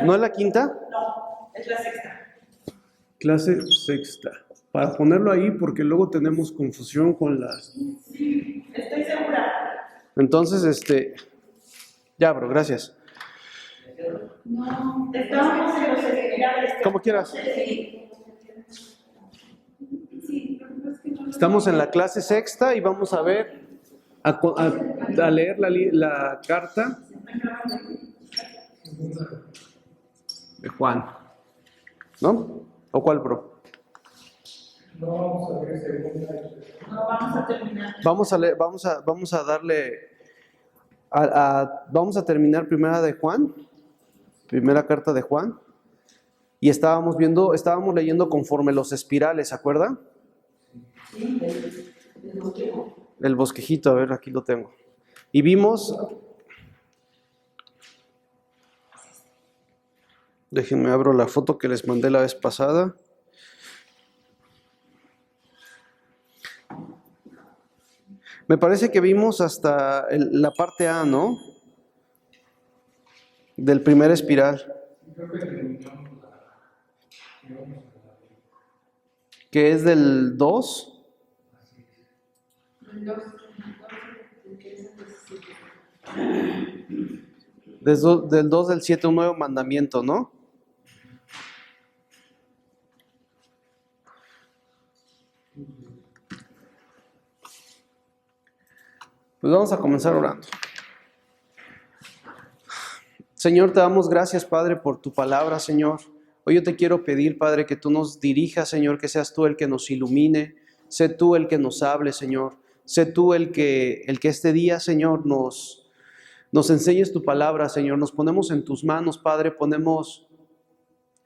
¿No es la quinta? No, es la sexta. Clase sexta. Para ponerlo ahí porque luego tenemos confusión con las... Sí, estoy segura. Entonces, ya, bro, gracias. No, estábamos en los espirales. Como quieras. Sí. Estamos en la clase sexta y vamos a ver, a leer la carta de Juan. ¿No? ¿O cuál, bro? No vamos a ver segunda. No, vamos a terminar. Vamos a darle, vamos a terminar primera carta de Juan, y estábamos leyendo conforme los espirales, ¿se acuerdan? Sí, el bosquejo. El bosquejito, a ver, aquí lo tengo. Y vimos, déjenme abro la foto que les mandé la vez pasada. Me parece que vimos hasta la parte A, ¿no? Del primer espiral. Que es del 2. Del 2 del 7, un nuevo mandamiento, ¿no? Pues vamos a comenzar orando. Señor, te damos gracias, Padre, por tu palabra, Señor. Hoy yo te quiero pedir, Padre, que tú nos dirijas, Señor, que seas tú el que nos ilumine, sé tú el que nos hable, Señor. Sé tú el que este día, Señor, nos enseñes tu palabra, Señor. Nos ponemos en tus manos, Padre, ponemos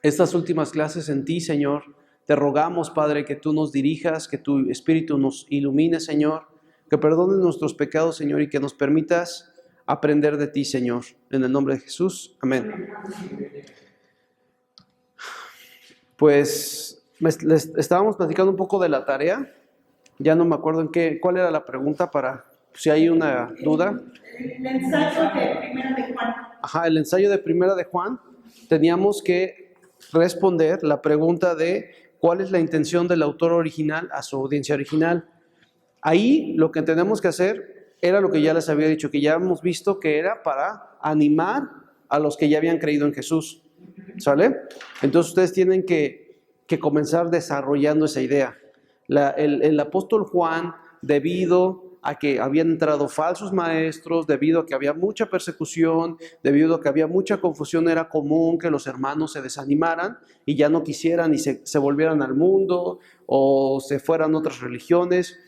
estas últimas clases en ti, Señor. Te rogamos, Padre, que tú nos dirijas, que tu Espíritu nos ilumine, Señor, que perdones nuestros pecados, Señor, y que nos permitas aprender de ti, Señor. En el nombre de Jesús. Amén. Pues les estábamos platicando un poco de la tarea. Ya no me acuerdo cuál era la pregunta para si hay una duda. El ensayo de Primera de Juan. Ajá, el ensayo de Primera de Juan. Teníamos que responder la pregunta de cuál es la intención del autor original a su audiencia original. Ahí lo que tenemos que hacer era lo que ya les había dicho, que ya hemos visto que era para animar a los que ya habían creído en Jesús. ¿Sale? Entonces ustedes tienen que comenzar desarrollando esa idea. El apóstol Juan, debido a que habían entrado falsos maestros, debido a que había mucha persecución, debido a que había mucha confusión, era común que los hermanos se desanimaran y ya no quisieran y se volvieran al mundo o se fueran a otras religiones.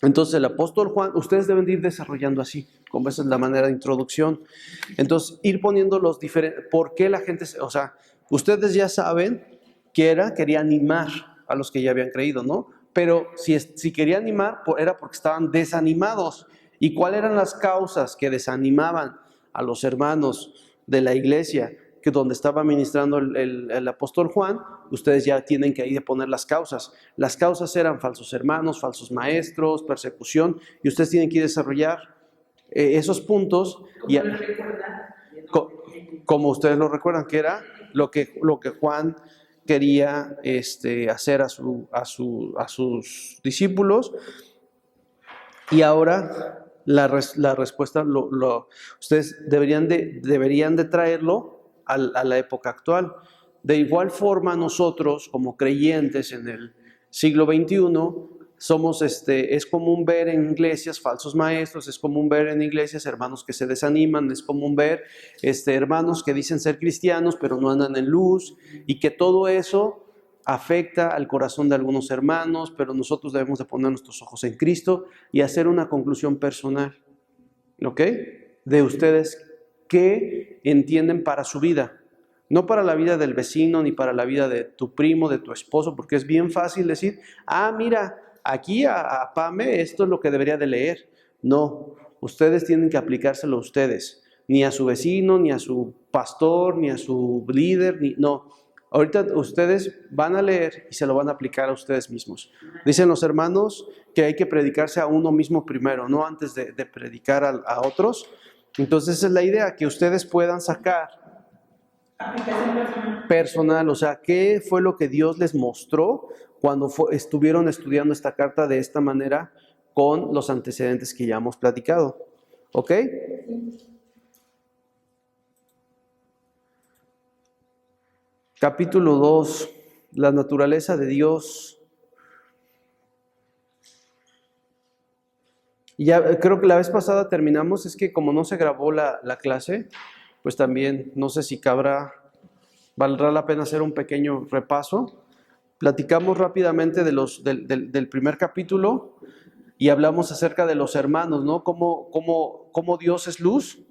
Entonces el apóstol Juan, ustedes deben de ir desarrollando así, como esa es la manera de introducción. Entonces ir poniendo los diferentes, ¿por qué la gente, o sea, ustedes ya saben que quería animar a los que ya habían creído, ¿no? Pero si quería animar, era porque estaban desanimados. ¿Y cuáles eran las causas que desanimaban a los hermanos de la iglesia? Que donde estaba ministrando el apóstol Juan, ustedes ya tienen que ahí poner las causas. Las causas eran falsos hermanos, falsos maestros, persecución, y ustedes tienen que desarrollar esos puntos. Como ustedes lo recuerdan, que era lo que Juan quería hacer a sus discípulos. Y ahora la respuesta, ustedes deberían de traerlo a la época actual. De igual forma, nosotros como creyentes en el siglo XXI somos, es común ver en iglesias falsos maestros, es común ver en iglesias hermanos que se desaniman, es común ver hermanos que dicen ser cristianos pero no andan en luz, y que todo eso afecta al corazón de algunos hermanos, pero nosotros debemos de poner nuestros ojos en Cristo y hacer una conclusión personal, ¿ok? De ustedes qué entienden para su vida. No para la vida del vecino, ni para la vida de tu primo, de tu esposo, porque es bien fácil decir, mira, aquí a Pame esto es lo que debería de leer. No, ustedes tienen que aplicárselo a ustedes, ni a su vecino, ni a su pastor, ni a su líder, no. Ahorita ustedes van a leer y se lo van a aplicar a ustedes mismos. Dicen los hermanos que hay que predicarse a uno mismo primero, no antes de predicar a otros. Entonces esa es la idea, que ustedes puedan sacar Aplicación personal. Personal, o sea, ¿qué fue lo que Dios les mostró cuando estuvieron estudiando esta carta de esta manera con los antecedentes que ya hemos platicado? ¿Ok? Capítulo 2, la naturaleza de Dios. Y ya creo que la vez pasada terminamos, es que como no se grabó la clase, pues también no sé si valdrá la pena hacer un pequeño repaso. Platicamos rápidamente del primer capítulo y hablamos acerca de los hermanos, ¿no? Cómo Dios es luz.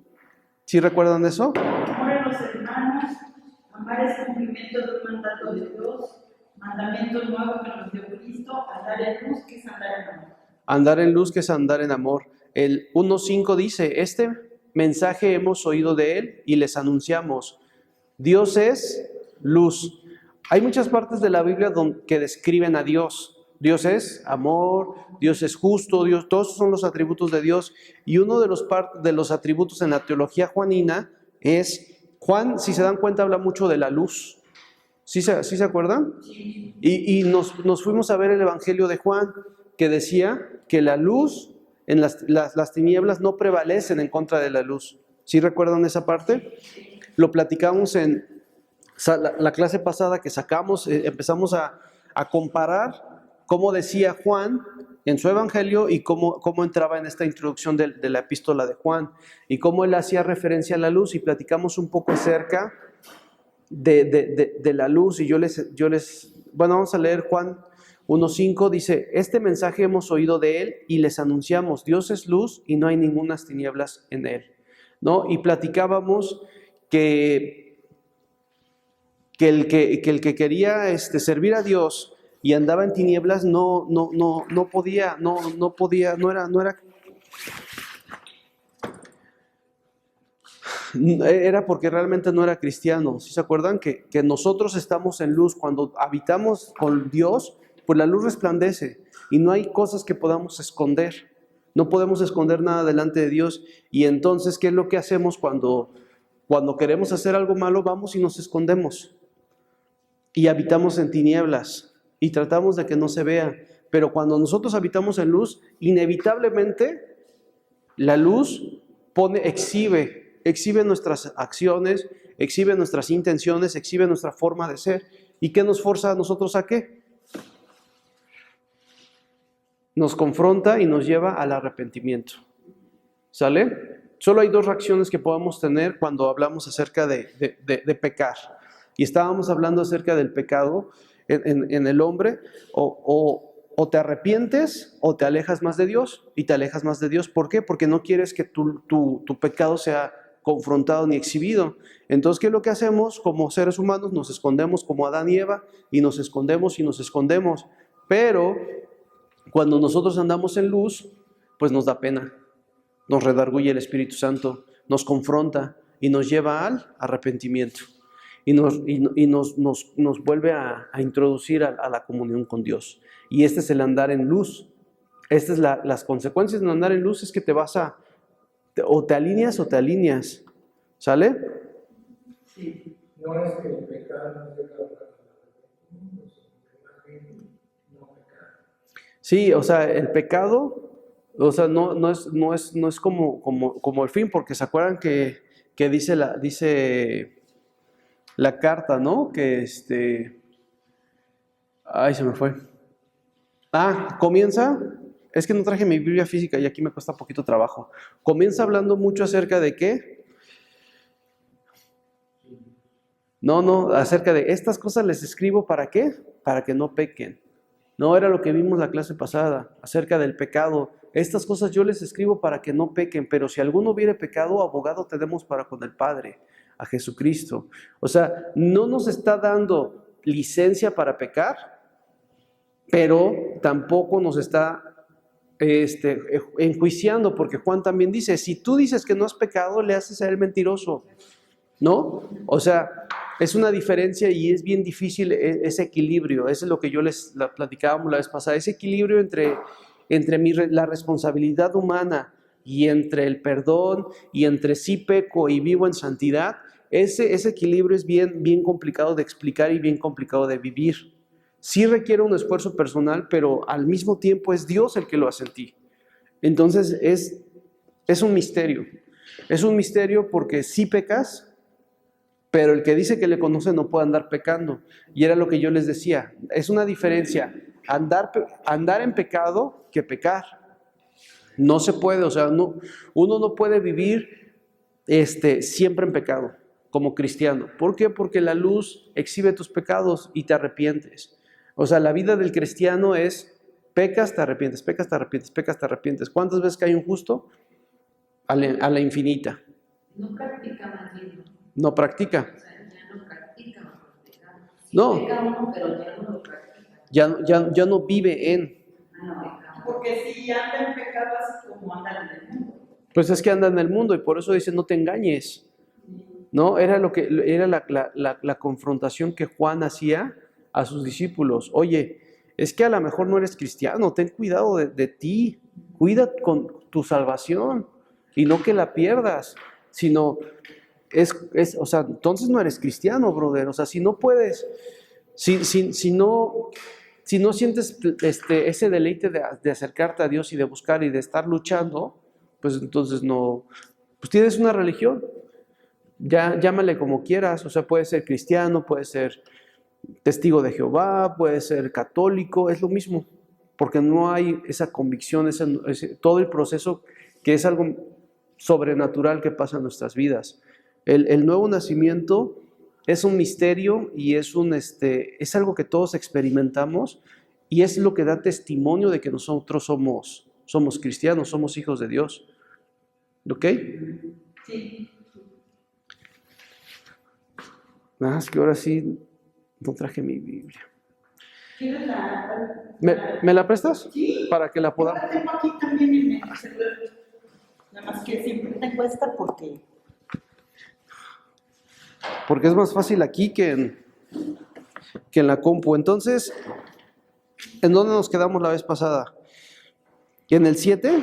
¿Sí recuerdan eso? Amor a los hermanos, amar es cumplimiento de un mandato de Dios, mandamiento nuevo que nos dio Cristo, andar en luz, que es andar en amor. Andar en luz, que es andar en amor. El 1.5 dice, este mensaje hemos oído de él y les anunciamos. Dios es luz. Hay muchas partes de la Biblia que describen a Dios. Dios es amor, Dios es justo, todos son los atributos de Dios. Y uno de los atributos en la teología juanina es, Juan, si se dan cuenta, habla mucho de la luz. ¿Sí se acuerdan? Sí. Y nos fuimos a ver el Evangelio de Juan, que decía que la luz, en las tinieblas no prevalecen en contra de la luz. ¿Sí recuerdan esa parte? Lo platicamos en la clase pasada que sacamos, empezamos a comparar cómo decía Juan en su Evangelio y cómo entraba en esta introducción de la epístola de Juan y cómo él hacía referencia a la luz, y platicamos un poco acerca de la luz. Y yo les bueno, vamos a leer Juan 1.5, dice, este mensaje hemos oído de él y les anunciamos, Dios es luz y no hay ningunas tinieblas en él, ¿no? Y platicábamos que el que quería servir a Dios y andaba en tinieblas no podía, era porque realmente no era cristiano. ¿Sí se acuerdan? Que nosotros estamos en luz. Cuando habitamos con Dios, pues la luz resplandece y no hay cosas que podamos esconder. No podemos esconder nada delante de Dios. Y entonces, ¿qué es lo que hacemos cuando queremos hacer algo malo? Vamos y nos escondemos y habitamos en tinieblas y tratamos de que no se vea. Pero cuando nosotros habitamos en luz, inevitablemente la luz exhibe nuestras acciones, exhibe nuestras intenciones, exhibe nuestra forma de ser. ¿Y qué nos forza a nosotros a qué? Nos confronta y nos lleva al arrepentimiento. ¿Sale? Solo hay dos reacciones que podamos tener cuando hablamos acerca de pecar. Y estábamos hablando acerca del pecado en el hombre, o te arrepientes o te alejas más de Dios, y te alejas más de Dios. ¿Por qué? Porque no quieres que tu pecado sea confrontado ni exhibido. Entonces, ¿qué es lo que hacemos como seres humanos? Nos escondemos como Adán y Eva, y nos escondemos y nos escondemos. Pero cuando nosotros andamos en luz, pues nos da pena, nos redarguye el Espíritu Santo, nos confronta y nos lleva al arrepentimiento. Y nos vuelve a introducir a la comunión con Dios. Y este es el andar en luz. Estas las consecuencias de andar en luz es que o te alineas. ¿Sale? Sí, no es que el pecado no sea no pecar. Sí, o sea, el pecado, o sea, no es como el fin, porque se acuerdan que dice la carta, ¿no? Que ay, se me fue. Comienza, es que no traje mi Biblia física y aquí me cuesta poquito trabajo. Comienza hablando mucho acerca de ¿qué? Acerca de estas cosas les escribo, ¿para qué? Para que no pequen. No era lo que vimos la clase pasada, acerca del pecado. Estas cosas yo les escribo para que no pequen, pero si alguno hubiere pecado, abogado tenemos para con el Padre, a Jesucristo. O sea, no nos está dando licencia para pecar, pero tampoco nos está enjuiciando, porque Juan también dice, si tú dices que no has pecado, le haces a él mentiroso, ¿no? O sea, es una diferencia y es bien difícil ese equilibrio. Eso es lo que yo les platicábamos la vez pasada, ese equilibrio entre la responsabilidad humana y entre el perdón y entre sí peco y vivo en santidad. ese equilibrio es bien complicado de explicar y bien complicado de vivir. Sí requiere un esfuerzo personal, pero al mismo tiempo es Dios el que lo hace en ti. Entonces es un misterio. Es un misterio porque sí pecas, pero el que dice que le conoce no puede andar pecando. Y era lo que yo les decía. Es una diferencia andar en pecado que pecar. No se puede, o sea, uno no puede vivir siempre en pecado como cristiano. ¿Por qué? Porque la luz exhibe tus pecados y te arrepientes. O sea, la vida del cristiano es pecas, te arrepientes, pecas, te arrepientes, pecas, te arrepientes. ¿Cuántas veces cae un justo? A la infinita. No practica más bien, ¿no? No practica. O sea, ya no practica los pecados. Sí No. peca uno, pero ya no lo practica. Ya no vive en. No, peca. Porque si anda en pecado así como anda en el mundo. Pues es que anda en el mundo y por eso dice no te engañes. ¿No? Era la confrontación que Juan hacía a sus discípulos. Oye, es que a lo mejor no eres cristiano, ten cuidado de ti, cuida con tu salvación y no que la pierdas, sino o sea, entonces no eres cristiano, brother. O sea, si no puedes, si no sientes ese deleite de acercarte a Dios y de buscar y de estar luchando, pues entonces no, pues tienes una religión. Ya llámale como quieras, o sea, puede ser cristiano, puede ser testigo de Jehová, puede ser católico, es lo mismo, porque no hay esa convicción, todo el proceso que es algo sobrenatural que pasa en nuestras vidas. El nuevo nacimiento es un misterio y es algo que todos experimentamos y es lo que da testimonio de que nosotros somos cristianos, somos hijos de Dios. ¿Ok? Sí. Nada, es que ahora sí no traje mi Biblia. ¿Quieres la? ¿Me la prestas? Sí. Para que la Yo podamos. la tengo aquí también en el celular. Nada más que siempre te cuesta porque Es más fácil aquí que en la compu. Entonces, ¿en dónde nos quedamos la vez pasada? ¿En el 7?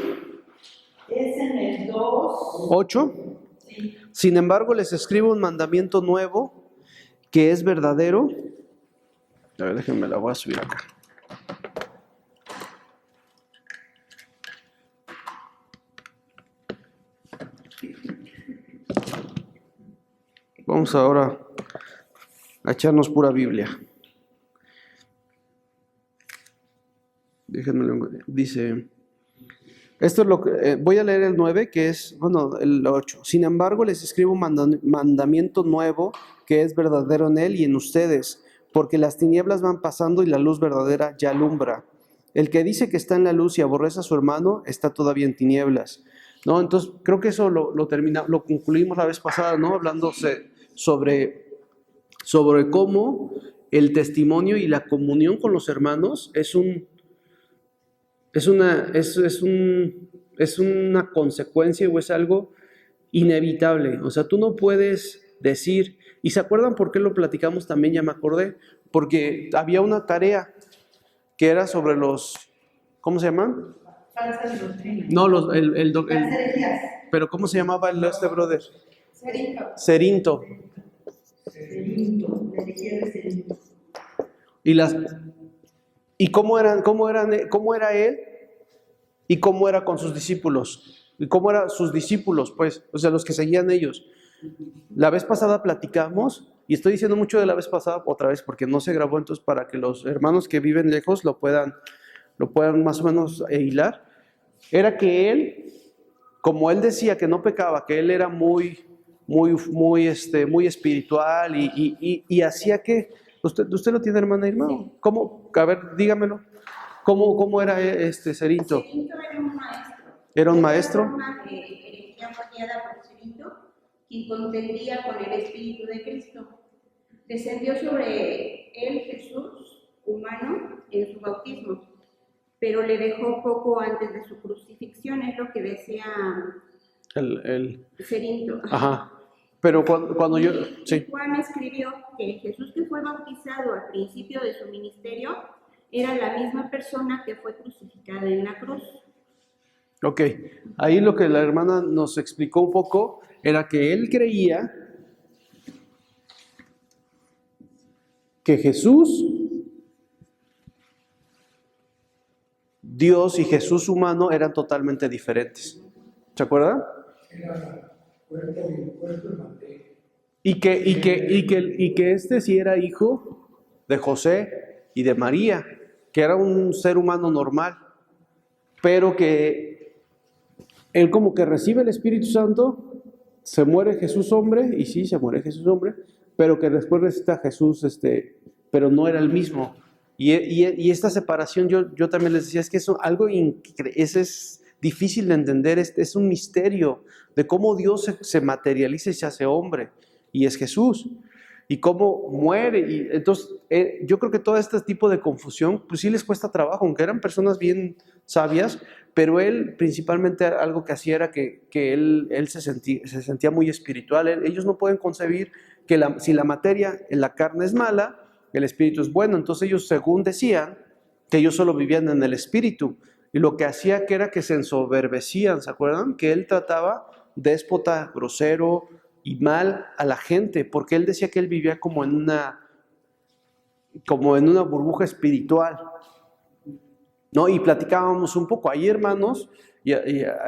es en el 2. 8. Sí. Sin embargo, les escribo un mandamiento nuevo que es verdadero. A ver, déjenme la voy a subir acá. Vamos ahora a echarnos pura Biblia. Déjenme, dice, esto es lo que, voy a leer el 9, que es, bueno, el 8. Sin embargo, les escribo un mandamiento nuevo que es verdadero en él y en ustedes, porque las tinieblas van pasando y la luz verdadera ya alumbra. El que dice que está en la luz y aborrece a su hermano está todavía en tinieblas. ¿No? Entonces, creo que eso lo concluimos la vez pasada, ¿no? Hablándose sobre cómo el testimonio y la comunión con los hermanos es una consecuencia o es algo inevitable. O sea, tú no puedes decir, ¿y se acuerdan por qué lo platicamos también? Ya me acordé, porque había una tarea que era sobre los, ¿cómo se llaman? Falsas doctrinas. No, Las herejías. pero ¿cómo se llamaba brother? Cerinto. Cerinto. La herejía de Cerinto. ¿Y cómo era él y cómo era con sus discípulos? ¿Y cómo eran sus discípulos, pues? O sea, los que seguían ellos. La vez pasada platicamos, y estoy diciendo mucho de la vez pasada otra vez porque no se grabó, entonces para que los hermanos que viven lejos lo puedan más o menos hilar. Era que él, como él decía que no pecaba, que él era muy espiritual y hacía que... ¿Usted lo tiene, hermana Irma? Sí. ¿Cómo? A ver, dígamelo. ¿Cómo era Cerinto? Cerinto era un maestro. ¿Era un maestro? Era una herejía guiada por Cerinto, quien contendía con el Espíritu de Cristo. Descendió sobre él Jesús, humano, en su bautismo, pero le dejó poco antes de su crucifixión, es lo que decía Cerinto. Ajá. Pero cuando yo... Sí. Juan escribió que Jesús que fue bautizado al principio de su ministerio era la misma persona que fue crucificada en la cruz. Ok. Ahí lo que la hermana nos explicó un poco era que él creía que Jesús, Dios y Jesús humano eran totalmente diferentes. ¿Se acuerdan? Era cuerpo y materia. Y que este sí era hijo de José y de María, que era un ser humano normal, pero que él como que recibe el Espíritu Santo, se muere Jesús hombre, y sí, se muere Jesús hombre, pero que después resucita Jesús, pero no era el mismo. Y esta separación, yo también les decía, es que eso algo es difícil de entender, es un misterio de cómo Dios se materializa y se hace hombre, y es Jesús, y cómo muere. Y entonces, yo creo que todo este tipo de confusión, pues sí les cuesta trabajo, aunque eran personas bien sabias, pero él principalmente algo que hacía era que él se sentía muy espiritual. Ellos no pueden concebir que si la materia en la carne es mala, el espíritu es bueno. Entonces ellos, según decían, que ellos solo vivían en el espíritu, y lo que hacía que era que se ensoberbecían, ¿se acuerdan? Que él trataba déspota, grosero y mal a la gente, porque él decía que él vivía como en una burbuja espiritual, ¿no? Y platicábamos un poco, hay hermanos, y a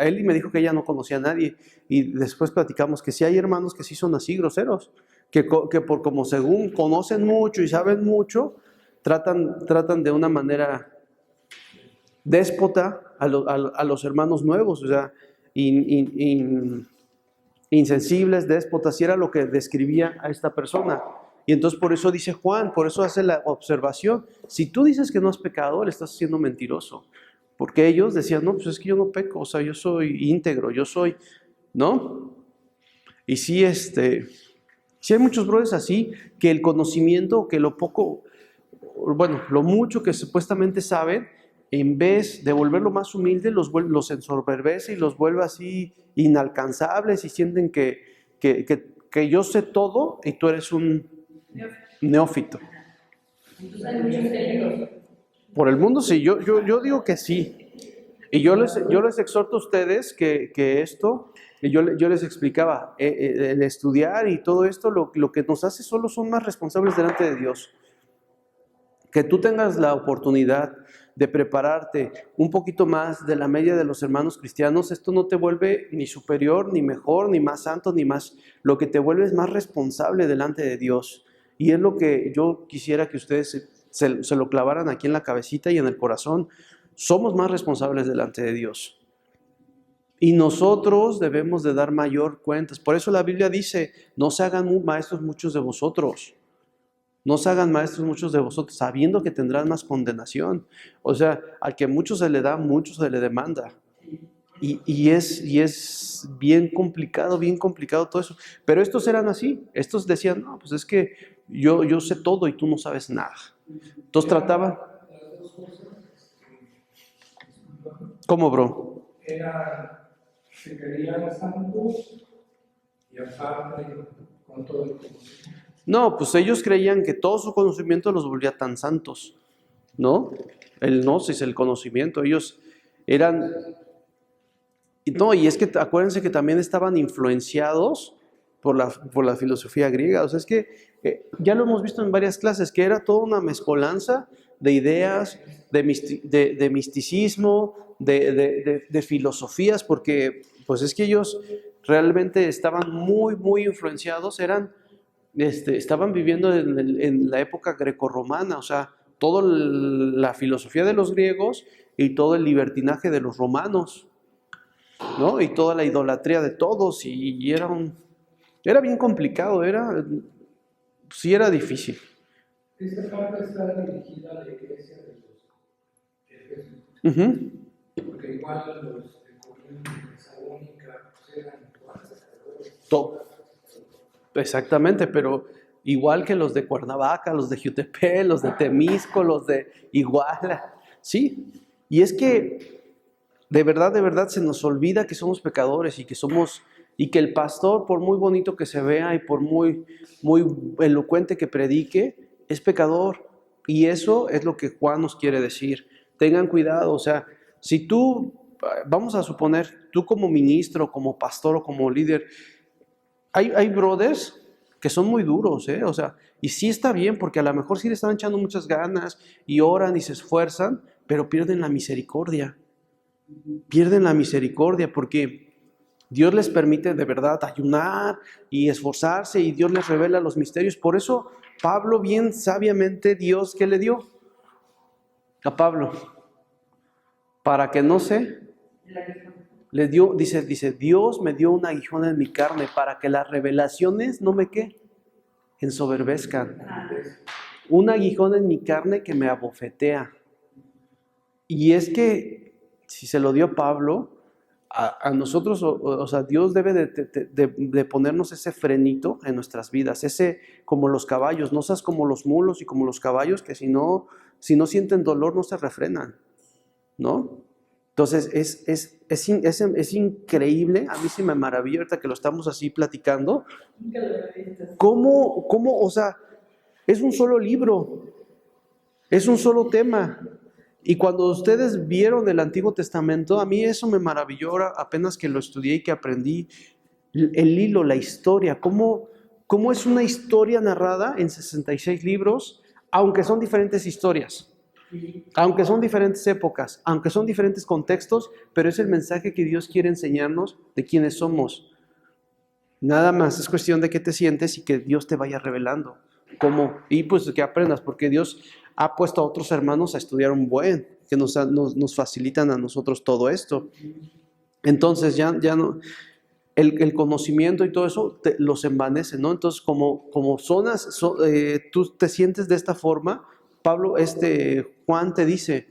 él me dijo que ella no conocía a nadie, y después platicamos que sí hay hermanos que sí son así groseros, que por como según conocen mucho y saben mucho, tratan de una manera déspota a los hermanos nuevos, o sea, insensibles, déspotas, y era lo que describía a esta persona. Y entonces por eso dice Juan, por eso hace la observación, si tú dices que no has pecado, le estás siendo mentiroso, porque ellos decían, no, pues es que yo no peco, o sea, yo soy íntegro, yo soy, ¿no? Y sí, sí hay muchos brothers así, que el conocimiento, que lo mucho que supuestamente saben, en vez de volverlo más humilde, los ensoberbece y los vuelve así inalcanzables, y sienten que yo sé todo y tú eres un neófito. Entonces hay muchos heridos. Por el mundo sí, yo digo que sí. Y yo les exhorto a ustedes que esto, y yo les explicaba, el estudiar y todo esto, lo que nos hace solo son más responsables delante de Dios. Que tú tengas la oportunidad de prepararte un poquito más de la media de los hermanos cristianos, esto no te vuelve ni superior, ni mejor, ni más santo, ni más. Lo que te vuelve es más responsable delante de Dios. Y es lo que yo quisiera que ustedes se lo clavaran aquí en la cabecita y en el corazón. Somos más responsables delante de Dios. Y nosotros debemos de dar mayor cuentas. Por eso la Biblia dice, no se hagan maestros muchos de vosotros. No se hagan maestros muchos de vosotros, sabiendo que tendrán más condenación. O sea, al que mucho se le da, mucho se le demanda. Y es bien complicado todo eso. Pero estos eran así. Estos decían, no, pues es que yo sé todo y tú no sabes nada. Entonces trataban. ¿Cómo, bro? Se querían santos y aparte con todo el conocimiento. No, pues ellos creían que todo su conocimiento los volvía tan santos, ¿no? El gnosis, el conocimiento, ellos eran... No, y es que acuérdense que también estaban influenciados por la filosofía griega. O sea, es que ya lo hemos visto en varias clases, que era toda una mezcolanza de ideas, de misticismo, de filosofías, porque pues es que ellos realmente estaban muy, muy influenciados, estaban viviendo en la época grecorromana, o sea, toda la filosofía de los griegos y todo el libertinaje de los romanos, ¿no? Y toda la idolatría de todos, y era bien complicado, sí era difícil. Esta carta está dirigida a la iglesia de Jesús. Porque igual los de Corinto y Tesalónica eran iguales. Exactamente, pero igual que los de Cuernavaca, los de Jutepec, los de Temisco, los de Iguala, ¿sí? Y es que de verdad se nos olvida que somos pecadores y que el pastor, por muy bonito que se vea y por muy, muy elocuente que predique, es pecador. Y eso es lo que Juan nos quiere decir. Tengan cuidado, o sea, si tú, vamos a suponer, tú como ministro, como pastor o como líder, hay brothers que son muy duros, o sea, Y sí está bien, porque a lo mejor sí le están echando muchas ganas y oran y se esfuerzan, pero pierden la misericordia. Pierden la misericordia porque Dios les permite de verdad ayunar y esforzarse y Dios les revela los misterios. Por eso Pablo, bien sabiamente, Dios, ¿qué le dio a Pablo? Para que no se le dio, dice, Dios me dio un aguijón en mi carne para que las revelaciones no me ¿qué? Ensoberbezcan. Un aguijón en mi carne que me abofetea. Y es que si se lo dio Pablo, a nosotros, o sea, Dios debe de ponernos ese frenito en nuestras vidas, ese como los caballos, no seas como los mulos y como los caballos que si no sienten dolor no se refrenan, ¿no? Entonces es increíble, a mí sí me maravilla ahorita que lo estamos así platicando, cómo, o sea, es un solo libro, es un solo tema. Y cuando ustedes vieron el Antiguo Testamento, a mí eso me maravilló ahora, apenas que lo estudié y que aprendí el hilo, la historia, cómo es una historia narrada en 66 libros, aunque son diferentes historias, aunque son diferentes épocas, aunque son diferentes contextos, pero es el mensaje que Dios quiere enseñarnos de quiénes somos. Nada más, es cuestión de que te sientes y que Dios te vaya revelando cómo, y pues que aprendas, porque Dios ha puesto a otros hermanos a estudiar un buen, que nos facilitan a nosotros todo esto. Entonces ya no, el conocimiento y todo eso los envanece, ¿no? Entonces como tú te sientes de esta forma, Juan te dice,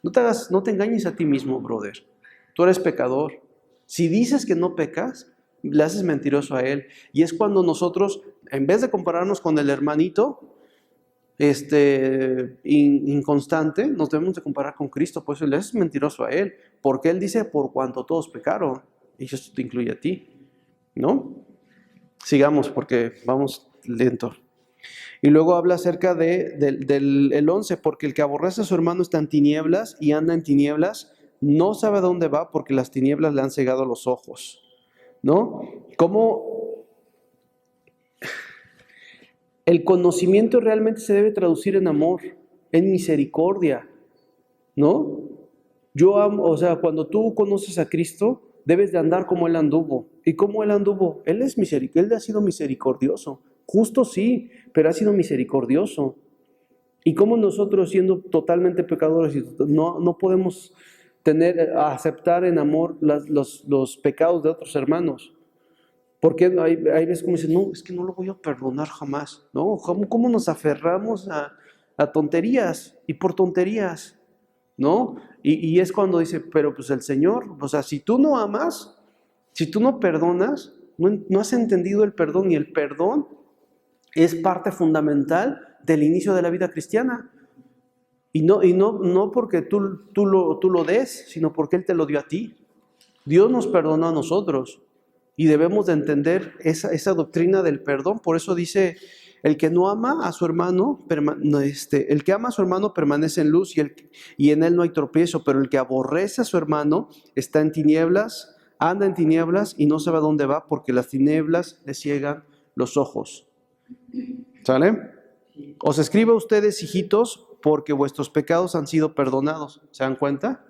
no te engañes a ti mismo, brother, tú eres pecador. Si dices que no pecas, le haces mentiroso a él. Y es cuando nosotros, en vez de compararnos con el hermanito inconstante, nos debemos de comparar con Cristo. Por eso le haces mentiroso a él, porque él dice, por cuanto todos pecaron, y eso te incluye a ti, ¿no? Sigamos porque vamos lento. Y luego habla acerca del 11, porque el que aborrece a su hermano está en tinieblas y anda en tinieblas, no sabe a dónde va porque las tinieblas le han cegado los ojos, ¿no? Como el conocimiento realmente se debe traducir en amor, en misericordia, ¿no? Yo amo, o sea, cuando tú conoces a Cristo, debes de andar como Él anduvo. ¿Y cómo Él anduvo? Él ha sido misericordioso. Justo sí, pero ha sido misericordioso. ¿Y cómo nosotros, siendo totalmente pecadores, no podemos aceptar en amor los pecados de otros hermanos? Porque hay veces como dicen, no, es que no lo voy a perdonar jamás, ¿no? ¿Cómo nos aferramos a tonterías y por tonterías, ¿no? Y es cuando dice, pero pues el Señor, o sea, si tú no amas, si tú no perdonas, no has entendido el perdón, y el perdón es parte fundamental del inicio de la vida cristiana. Y no porque tú lo des, sino porque Él te lo dio a ti. Dios nos perdonó a nosotros. Y debemos de entender esa doctrina del perdón. Por eso dice, el que no ama a su hermano, el que ama a su hermano permanece en luz y en él no hay tropiezo, pero el que aborrece a su hermano está en tinieblas, anda en tinieblas y no sabe a dónde va porque las tinieblas le ciegan los ojos. ¿Sale? Os escribo a ustedes, hijitos, porque vuestros pecados han sido perdonados. ¿Se dan cuenta?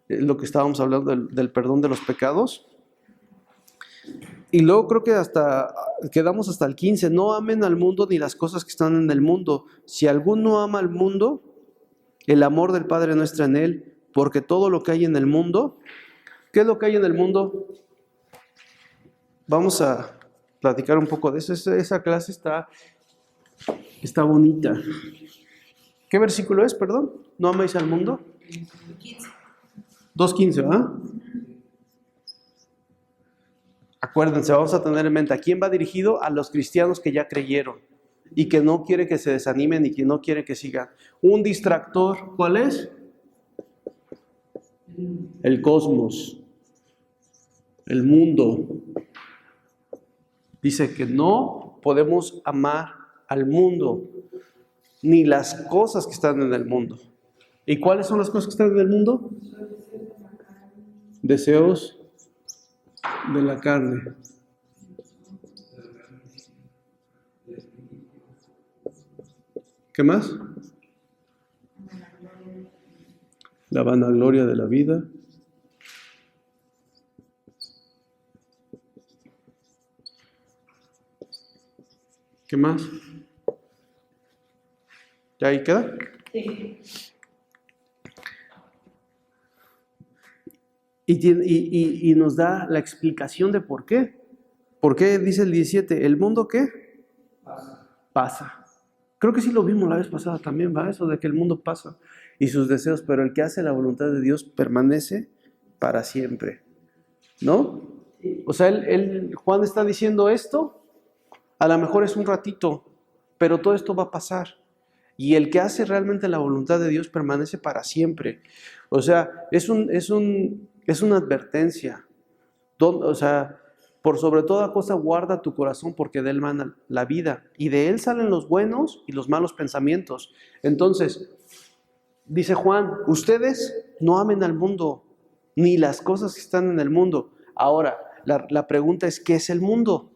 Lo que estábamos hablando del perdón de los pecados. Y luego creo que quedamos hasta el 15. No amen al mundo ni las cosas que están en el mundo. Si alguno ama al mundo, el amor del Padre no está en él, porque todo lo que hay en el mundo, ¿qué es lo que hay en el mundo? Vamos a platicar un poco de eso. Esa clase está bonita. ¿Qué versículo es, perdón? ¿No améis al mundo? 2:15, ¿verdad? Acuérdense, vamos a tener en mente, ¿a quién va dirigido? A los cristianos que ya creyeron y que no quiere que se desanimen y que no quiere que sigan. Un distractor, ¿cuál es? El cosmos, el mundo. Dice que no podemos amar al mundo, ni las cosas que están en el mundo. ¿Y cuáles son las cosas que están en el mundo? Deseos de la carne. ¿Qué más? La vanagloria de la vida. ¿Qué más? ¿Ya ahí queda? Sí. Y nos da la explicación de por qué. ¿Por qué dice el 17? ¿El mundo qué? Pasa. Creo que sí lo vimos la vez pasada también, ¿va? Eso de que el mundo pasa y sus deseos, pero el que hace la voluntad de Dios permanece para siempre, ¿no? O sea, Juan está diciendo esto, a lo mejor es un ratito, pero todo esto va a pasar. Y el que hace realmente la voluntad de Dios permanece para siempre. O sea, es una advertencia. O sea, por sobre toda cosa guarda tu corazón porque de él mana la vida. Y de él salen los buenos y los malos pensamientos. Entonces, dice Juan, ustedes no amen al mundo, ni las cosas que están en el mundo. Ahora, la pregunta es, ¿qué es el mundo?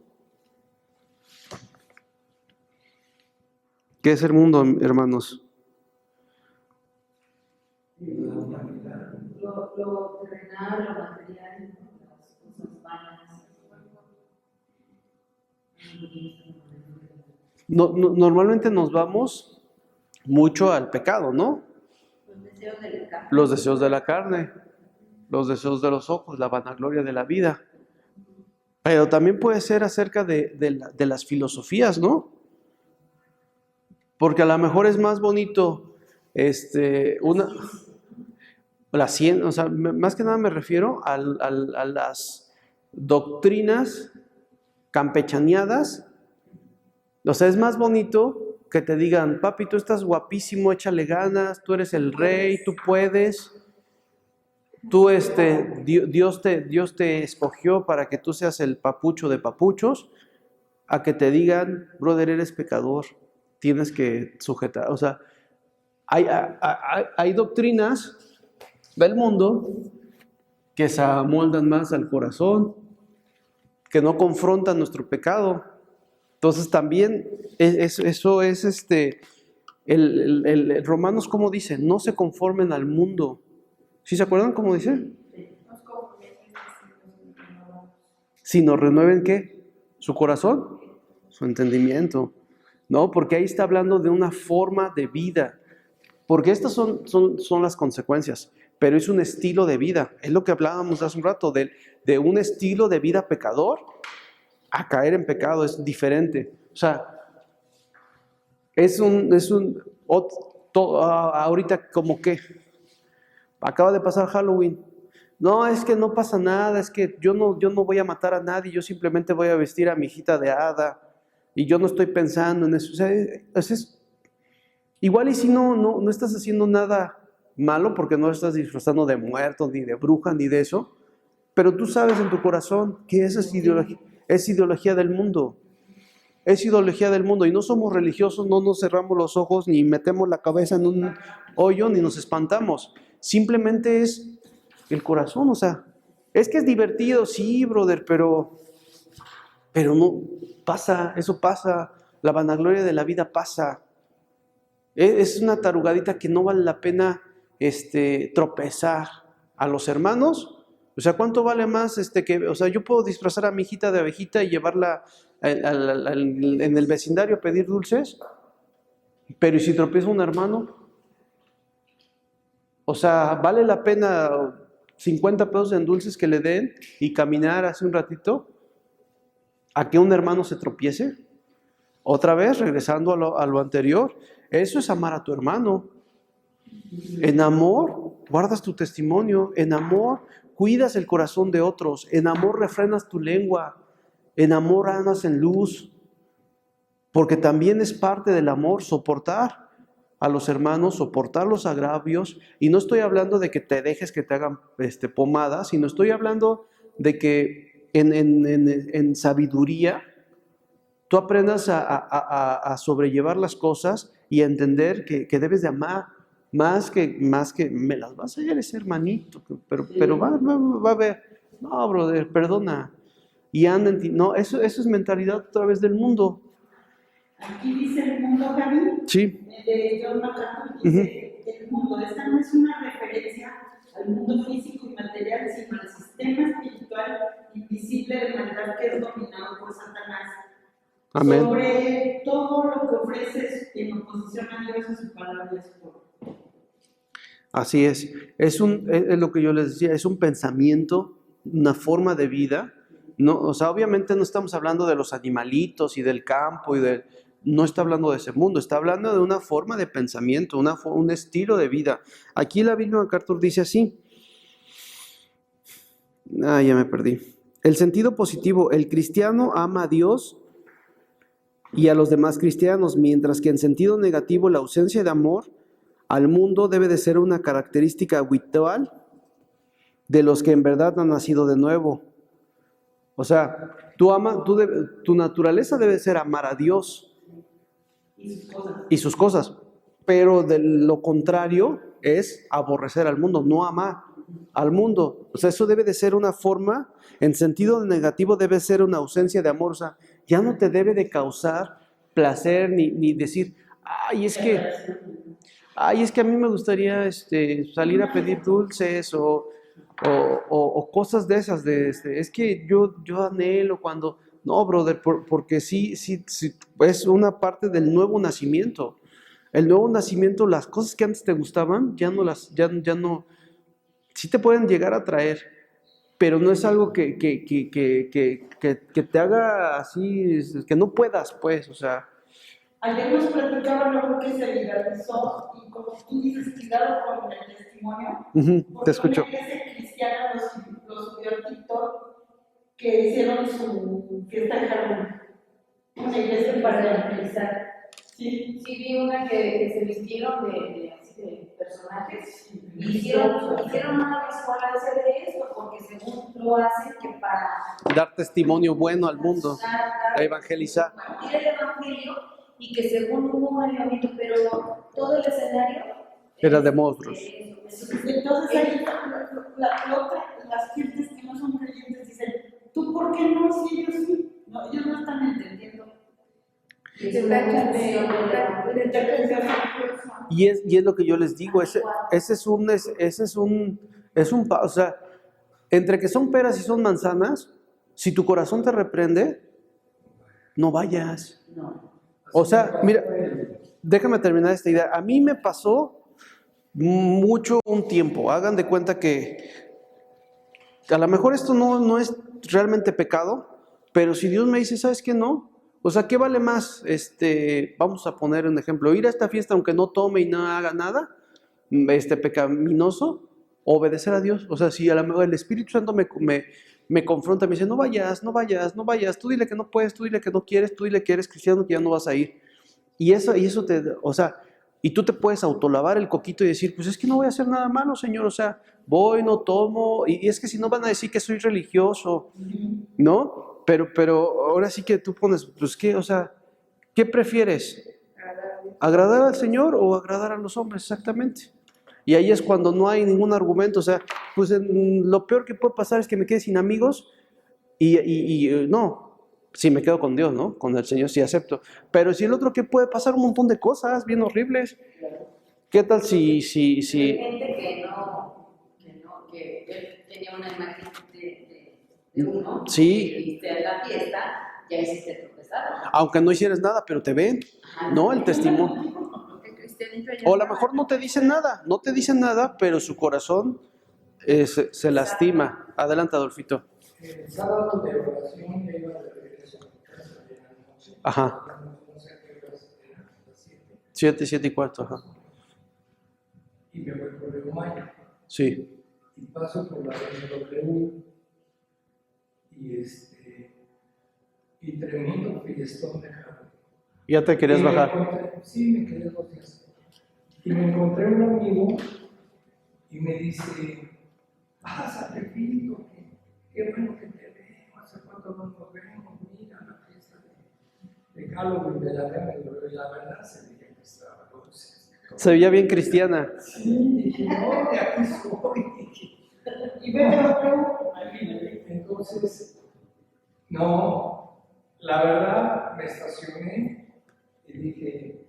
¿Qué es el mundo, hermanos? Lo terrenal, lo material, las cosas vanas. Normalmente nos vamos mucho al pecado, ¿no? Los deseos de la carne. Los deseos de la carne, los deseos de los ojos, la vanagloria de la vida. Pero también puede ser acerca de las filosofías, ¿no? Porque a lo mejor es más bonito o sea, más que nada me refiero a las doctrinas campechaneadas. O sea, es más bonito que te digan, papi, tú estás guapísimo, échale ganas, tú eres el rey, tú puedes. Dios te escogió para que tú seas el papucho de papuchos, a que te digan, brother, eres pecador, tienes que sujetar. O sea, hay doctrinas del mundo que se amoldan más al corazón, que no confrontan nuestro pecado. Entonces también eso es el Romanos, ¿cómo dice? No se conformen al mundo. ¿Sí se acuerdan cómo dice? Sino renueven ¿qué? Su corazón, su entendimiento. ¿No? Porque ahí está hablando de una forma de vida. Porque estas son las consecuencias, pero es un estilo de vida. Es lo que hablábamos hace un rato, de un estilo de vida pecador a caer en pecado, es diferente. O sea, ahorita como que acaba de pasar Halloween. No, es que no pasa nada, es que yo no voy a matar a nadie, yo simplemente voy a vestir a mi hijita de hada y yo no estoy pensando en eso. O sea, igual y si no estás haciendo nada malo porque no estás disfrazando de muerto, ni de bruja, ni de eso, pero tú sabes en tu corazón que esa es ideología del mundo. Es ideología del mundo y no somos religiosos, no nos cerramos los ojos, ni metemos la cabeza en un hoyo, ni nos espantamos. Simplemente es el corazón, o sea, es que es divertido, sí, brother, pero no pasa, eso pasa, la vanagloria de la vida pasa. Es una tarugadita que no vale la pena tropezar a los hermanos. O sea, ¿cuánto vale más o sea, yo puedo disfrazar a mi hijita de abejita y llevarla en el vecindario a pedir dulces? Pero ¿y si tropieza un hermano? O sea, ¿vale la pena 50 pesos en dulces que le den y caminar hace un ratito a que un hermano se tropiece? Otra vez, regresando a lo anterior, eso es amar a tu hermano. En amor guardas tu testimonio, en amor cuidas el corazón de otros, en amor refrenas tu lengua, en amor andas en luz, porque también es parte del amor soportar a los hermanos, soportar los agravios, y no estoy hablando de que te dejes que te hagan pomada, sino estoy hablando de que en sabiduría tú aprendas a sobrellevar las cosas y a entender que debes de amar más que me las vas a hacer, hermanito, pero va a ver, no, brother, perdona, y anda en ti. No, eso es mentalidad otra vez del mundo. Aquí dice el mundo, Javi, Sí. de John MacArthur, dice el mundo. Esta no es una referencia al mundo físico y material, sino al sistema espiritual invisible de maldad que es dominado por Satanás. Amén. Sobre todo lo que ofreces en oposición a Dios y su palabra y a su pueblo. Así es lo que yo les decía, es un pensamiento, una forma de vida, no, o sea, obviamente no estamos hablando de los animalitos y del campo no está hablando de ese mundo, está hablando de una forma de pensamiento, un estilo de vida. Aquí la Biblia de MacArthur dice así, ya me perdí. El sentido positivo, el cristiano ama a Dios y a los demás cristianos, mientras que en sentido negativo la ausencia de amor al mundo debe de ser una característica habitual de los que en verdad han nacido de nuevo. O sea, tu naturaleza debe ser amar a Dios y sus cosas, pero de lo contrario es aborrecer al mundo, no amar al mundo. O sea, eso debe de ser una forma, en sentido negativo debe ser una ausencia de amor. O sea, ya no te debe de causar placer ni decir, ay, es que a mí me gustaría salir a pedir dulces o cosas de esas, es que yo anhelo cuando... No, brother, porque sí, es una parte del nuevo nacimiento. El nuevo nacimiento, las cosas que antes te gustaban, ya no, sí te pueden llegar a atraer, pero no es algo que te haga así, que no puedas, pues, o sea... Ayer nos platicaban algo que se viralizó y como tú dices, cuidado con el testimonio. Te escucho. Porque una iglesia cristiana los subió a TikTok que hicieron su fiesta de Halloween. Una iglesia Para cristiana. evangelizar. Sí. Sí, vi una que se vistieron de personajes y hicieron una escuela de esto, porque según lo hacen que para dar testimonio bueno al mundo, evangelizar. Compartir el evangelio y que según hubo un avivamiento, pero todo el escenario Era de monstruos. Entonces ahí las gentes que no son creyentes dicen, ¿tú por qué no? Si ellos sí. No, ellos no están entendiendo. Y es lo que yo les digo, ese es un, o sea, entre que son peras y son manzanas, si tu corazón te reprende, no vayas. O sea, mira, déjame terminar esta idea. A mí me pasó mucho un tiempo, hagan de cuenta que a lo mejor esto no es realmente pecado, pero si Dios me dice, ¿sabes qué? No. O sea, ¿qué vale más? Vamos a poner un ejemplo, ir a esta fiesta aunque no tome y no haga nada, pecaminoso, obedecer a Dios. O sea, si a lo mejor el Espíritu Santo me confronta, me dice, no vayas, tú dile que no puedes, tú dile que no quieres, tú dile que eres cristiano, que ya no vas a ir. Y eso o sea, y tú te puedes autolavar el coquito y decir, pues es que no voy a hacer nada malo, Señor, o sea, voy, no tomo, y es que si no van a decir que soy religioso, ¿no? Pero ahora sí que tú pones, pues qué, o sea, ¿qué prefieres? ¿Agradar al Señor o agradar a los hombres? Exactamente. Y ahí es cuando no hay ningún argumento, o sea, pues lo peor que puede pasar es que me quede sin amigos y no, sí me quedo con Dios, ¿no? Con el Señor sí acepto. Pero si el otro, ¿qué puede pasar? Un montón de cosas bien horribles. ¿Qué tal si... Hay gente que él tenía una imagen de uno, sí. Y en la fiesta ya hiciste tropezar. Aunque no hicieras nada, pero te ven, ¿no? El testimonio. O a lo mejor no te dicen nada, pero su corazón se lastima. Adelante, Adolfito. El sábado de oración ya iba de regreso a mi casa de la noche. Ajá. No sé qué horas eran, las 7, 7:15, ajá. Y me voy por Río Mayo. Sí. Y paso por la BMW y tremendo fiestón de Halloween. ¿Ya te querías bajar? Sí, me quedé 2 días. Y me encontré un amigo y me dice, Sacrificio, qué bueno que te veo, hace cuánto no nos vemos, mira la fiesta de Halloween de la BMW, y la verdad se veía que estaba dulce. Se veía bien cristiana. Sí, dije, no, de aquí soy. Y vete Entonces, no, la verdad me estacioné y dije,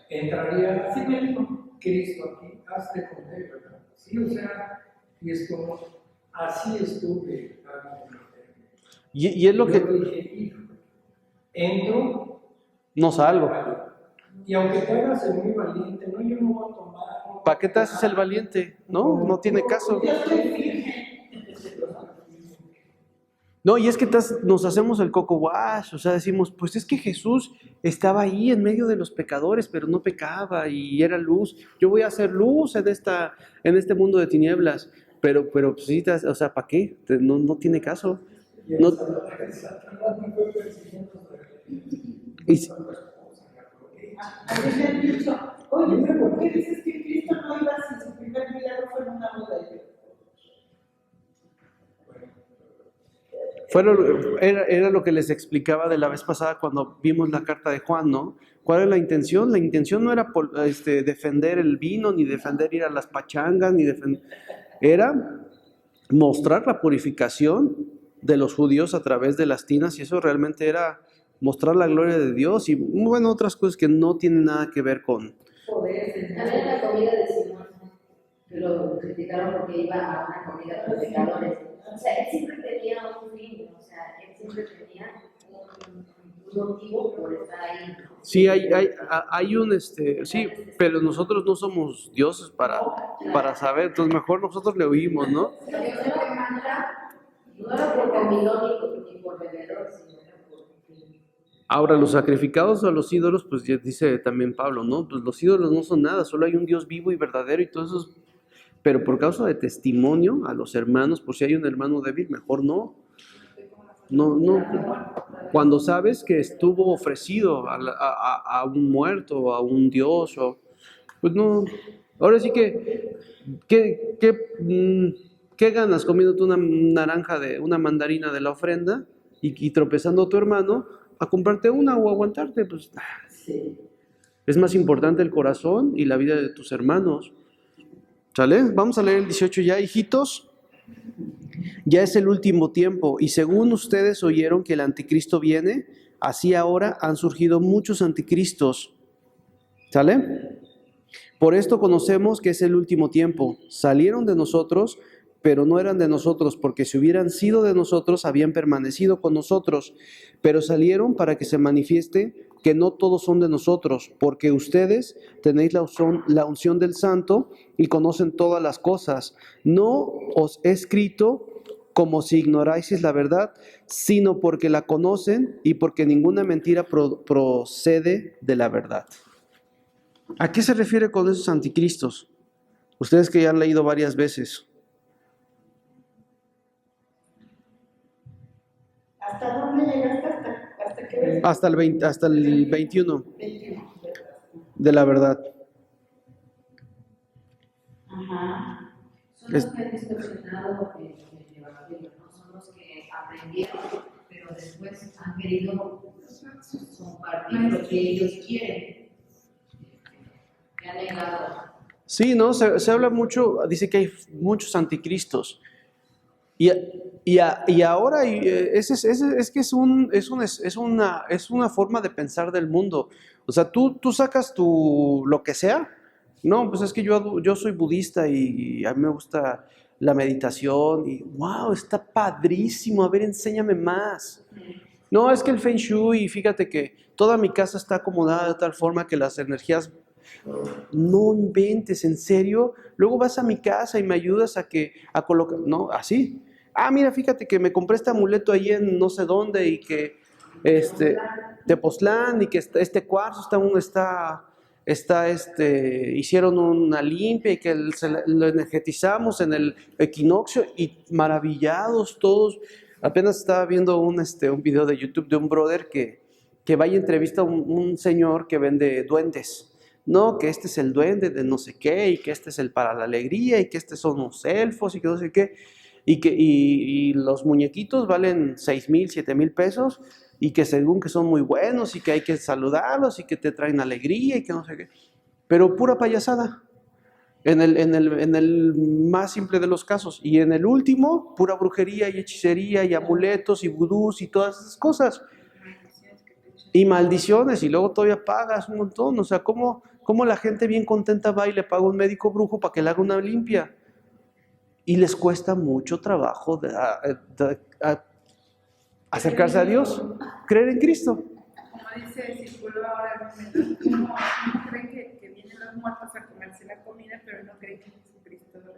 entraría Sí me dijo. Cristo aquí, hazte con él, ¿verdad? Sí, o sea, y es como, así estuve. Y es lo Yo que dije, hijo, entro, no salgo. vale. Y aunque te hagas el muy valiente, no, yo no voy a tomar. No, ¿Para qué te haces el valiente? No, no tiene caso. Yo soy virgen. No, y es que nos hacemos el coco wash, o sea, decimos, pues es que Jesús estaba ahí en medio de los pecadores, pero no pecaba y era luz. Yo voy a hacer luz en este mundo de tinieblas, pero pues sí, o sea, ¿para qué? No tiene caso. Y No, Satanás me fue persiguiendo y, A mí me han dicho, oye, pero ¿por qué dices que Cristo no iba si su primer milagro fue en una boda? Era lo que les explicaba de la vez pasada cuando vimos la carta de Juan, ¿no? ¿Cuál es la intención? La intención no era defender el vino, ni defender ir a las pachangas, ni defender... Era mostrar la purificación de los judíos a través de las tinas, y eso realmente era mostrar la gloria de Dios y, bueno, otras cosas que no tienen nada que ver con... También la comida de Simón, que lo criticaron porque iba a una comida con pecadores. O sea, él siempre tenía un fin, o sea, él siempre tenía un motivo por estar ahí. Sí, hay un, sí, pero nosotros no somos dioses para saber, entonces mejor nosotros le oímos, ¿no? Dios le manda, no era por comilón ni por bebedor, sino era por fin. Ahora, los sacrificados a los ídolos, pues ya dice también Pablo, ¿no? Pues los ídolos no son nada, solo hay un Dios vivo y verdadero y todo eso, pero por causa de testimonio a los hermanos, por si hay un hermano débil, mejor no. No. Cuando sabes que estuvo ofrecido a un muerto, a un Dios, pues no. Ahora sí que, ¿qué ganas comiéndote una naranja, una mandarina de la ofrenda y tropezando a tu hermano a comprarte una o aguantarte? Pues es más importante el corazón y la vida de tus hermanos. ¿Sale? Vamos a leer el 18 ya, hijitos. Ya es el último tiempo, y según ustedes oyeron que el anticristo viene, así ahora han surgido muchos anticristos. ¿Sale? Por esto conocemos que es el último tiempo. Salieron de nosotros, pero no eran de nosotros, porque si hubieran sido de nosotros, habían permanecido con nosotros. Pero salieron para que se manifieste que no todos son de nosotros, porque ustedes tenéis la unción del Santo y conocen todas las cosas. No os he escrito como si ignoráis la verdad, sino porque la conocen y porque ninguna mentira procede de la verdad. ¿A qué se refiere con esos anticristos? Ustedes que ya han leído varias veces. ¿Hasta dónde llegaste? ¿Hasta qué ves? Hasta el 21 de la verdad. Ajá. Son los que han distorsionado el evangelio, ¿no? Son los que aprendieron, pero después han querido compartir lo que ellos quieren. Que han negado. Sí, ¿no? Se habla mucho, dice que hay muchos anticristos. Y ahora es que es una forma de pensar del mundo. O sea, tú sacas lo que sea. No, pues es que yo soy budista y a mí me gusta la meditación y wow, está padrísimo, a ver, enséñame más. No, es que el Feng Shui, fíjate que toda mi casa está acomodada de tal forma que las energías... No inventes, ¿en serio? Luego vas a mi casa y me ayudas a colocar... No, así. Ah, mira, fíjate que me compré este amuleto ahí en no sé dónde y que Tepoztlán y que este cuarzo hicieron una limpia y que lo energetizamos en el equinoccio y maravillados todos. Apenas estaba viendo un video de YouTube de un brother que va y entrevista a un señor que vende duendes. No, que este es el duende de no sé qué, y que este es el para la alegría, y que estos son los elfos, y que no sé qué, y los muñequitos valen 6,000, 7,000 pesos, y que según que son muy buenos, y que hay que saludarlos, y que te traen alegría, y que no sé qué. Pero pura payasada, en el más simple de los casos. Y en el último, pura brujería, y hechicería, y amuletos, y vudús, y todas esas cosas. Y maldiciones, y luego todavía pagas un montón. O sea, ¿cómo la gente bien contenta va y le paga a un médico brujo para que le haga una limpia? Y les cuesta mucho trabajo acercarse a Dios, creer en Cristo. Como dice el discípulo ahora, uno cree que vienen los muertos a comerse la comida, pero no cree que Jesucristo lo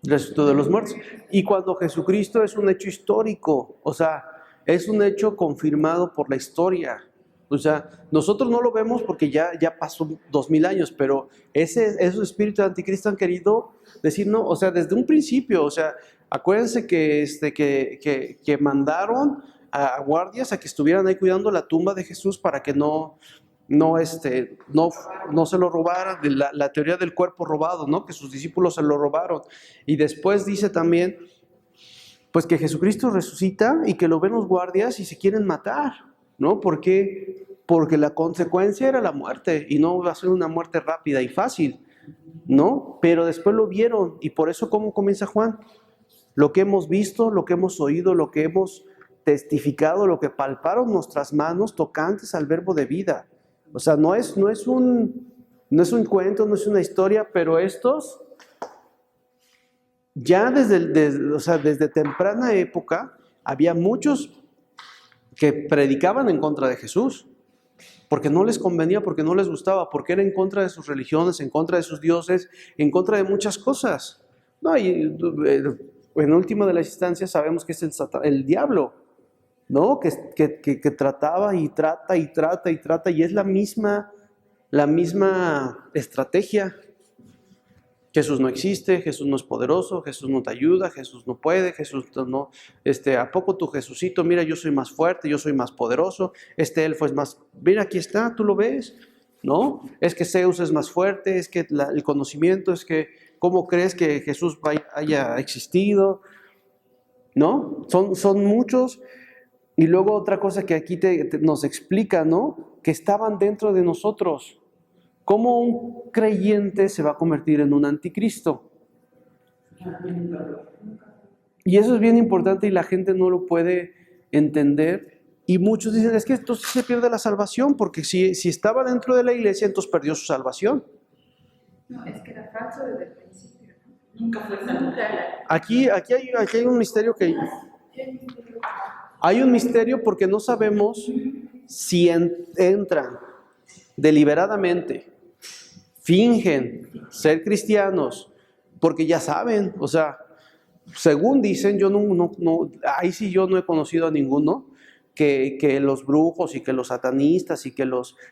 Resucitó de los muertos. Y cuando Jesucristo es un hecho histórico, o sea, es un hecho confirmado por la historia. O sea, nosotros no lo vemos porque ya pasó 2000 años, pero esos espíritus de anticristo han querido decir no, o sea, desde un principio, o sea, acuérdense que mandaron a guardias a que estuvieran ahí cuidando la tumba de Jesús para que no se lo robaran, la teoría del cuerpo robado, ¿no? Que sus discípulos se lo robaron. Y después dice también, pues que Jesucristo resucita y que lo ven los guardias y se quieren matar, ¿no? ¿Por qué? Porque la consecuencia era la muerte y no va a ser una muerte rápida y fácil, ¿no? Pero después lo vieron y por eso, ¿cómo comienza Juan? Lo que hemos visto, lo que hemos oído, lo que hemos testificado, lo que palparon nuestras manos tocantes al verbo de vida. O sea, no es un cuento, no es una historia, pero estos ya desde temprana época había muchos que predicaban en contra de Jesús, porque no les convenía, porque no les gustaba, porque era en contra de sus religiones, en contra de sus dioses, en contra de muchas cosas. No, y en última de las instancias sabemos que es el diablo, ¿no? Que trataba y trata y trata y trata, y es la misma estrategia. Jesús no existe, Jesús no es poderoso, Jesús no te ayuda, Jesús no puede, Jesús no, ¿a poco tu Jesucito? Mira, yo soy más fuerte, yo soy más poderoso, elfo es más, mira, aquí está, tú lo ves, ¿no? Es que Zeus es más fuerte, es que el conocimiento, es que, ¿cómo crees que Jesús haya existido? ¿No? Son muchos. Y luego otra cosa que aquí nos explica, ¿no? Que estaban dentro de nosotros. ¿Cómo un creyente se va a convertir en un anticristo? Y eso es bien importante y la gente no lo puede entender. Y muchos dicen, es que entonces se pierde la salvación, porque si estaba dentro de la iglesia, entonces perdió su salvación. No, es que era falso desde el principio. Nunca fue salvo. Aquí hay un misterio que... Hay un misterio porque no sabemos si entran deliberadamente, fingen ser cristianos, porque ya saben, o sea, según dicen, yo ahí sí yo no he conocido a ninguno, que los brujos y que los satanistas y que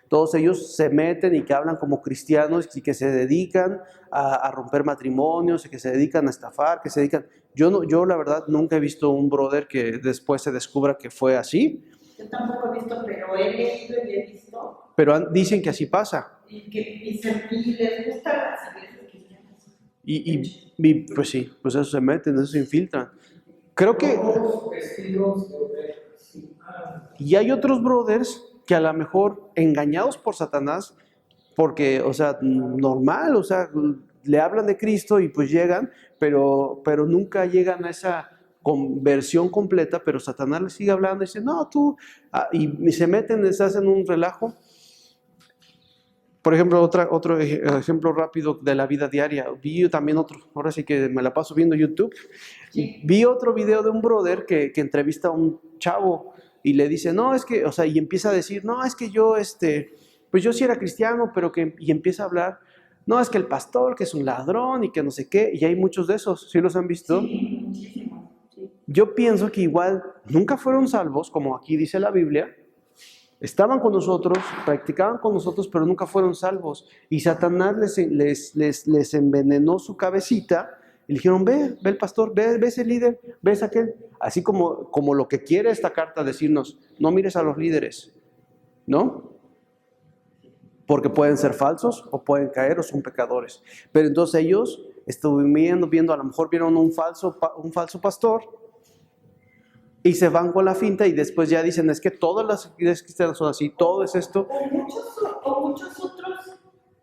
todos ellos se meten y que hablan como cristianos y que se dedican a romper matrimonios y que se dedican a estafar, que se dedican... Yo la verdad nunca he visto un brother que después se descubra que fue así. Yo tampoco he visto, pero he leído y he visto. Pero dicen que así pasa. Y les gustan las iglesias cristianas. Y pues sí, pues eso se meten, eso se infiltran. Creo que... Y hay otros brothers que a lo mejor engañados por Satanás, porque, o sea, normal, o sea, le hablan de Cristo y pues llegan, pero nunca llegan a esa conversión completa, pero Satanás les sigue hablando y dice, no, tú, y se meten, les hacen un relajo. Por ejemplo, otro ejemplo rápido de la vida diaria. Vi también ahora sí que me la paso viendo YouTube. Sí. Vi otro video de un brother que entrevista a un chavo y le dice, no, es que, o sea, y empieza a decir, no, es que yo, pues yo sí era cristiano, y empieza a hablar, no, es que el pastor, que es un ladrón y que no sé qué, y hay muchos de esos, ¿sí los han visto? Sí, muchísimo. Sí. Yo pienso que igual nunca fueron salvos, como aquí dice la Biblia. Estaban con nosotros, practicaban con nosotros, pero nunca fueron salvos. Y Satanás les envenenó su cabecita y le dijeron, ve el pastor, ve ese líder, ves aquel. Así como lo que quiere esta carta decirnos, no mires a los líderes, ¿no? Porque pueden ser falsos o pueden caer o son pecadores. Pero entonces ellos estuvieron viendo, a lo mejor vieron un falso pastor, y se van con la finta y después ya dicen, es que todas las iglesias cristianas son así, todo es esto. O muchos otros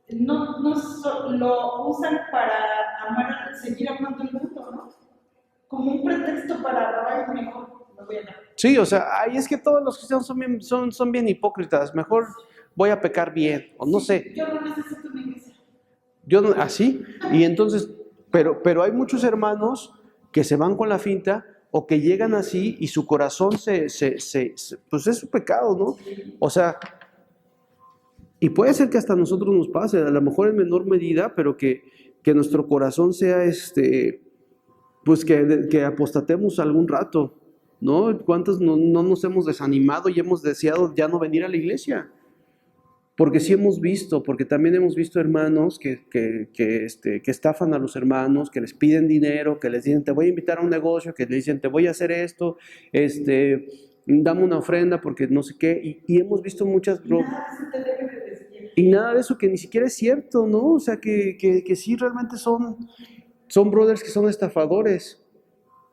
lo usan para seguir amando el mundo, ¿no? Como un pretexto para, ay, mejor no voy a dar. Sí, o sea, ay, es que todos los cristianos son bien hipócritas, mejor voy a pecar bien, o no sé. Yo no necesito una iglesia. Yo no, así, y entonces, pero hay muchos hermanos que se van con la finta o que llegan así y su corazón pues es su pecado, ¿no? O sea, y puede ser que hasta a nosotros nos pase, a lo mejor en menor medida, pero que nuestro corazón sea pues que apostatemos algún rato, ¿no? ¿Cuántos no nos hemos desanimado y hemos deseado ya no venir a la iglesia? Porque sí hemos visto, porque también hemos visto hermanos que estafan a los hermanos, que les piden dinero, que les dicen, te voy a invitar a un negocio, que les dicen, te voy a hacer esto, dame una ofrenda porque no sé qué, y hemos visto muchas bromas. Nada de eso te debe de decir. Y nada de eso que ni siquiera es cierto, ¿no? O sea, que sí realmente son brothers que son estafadores.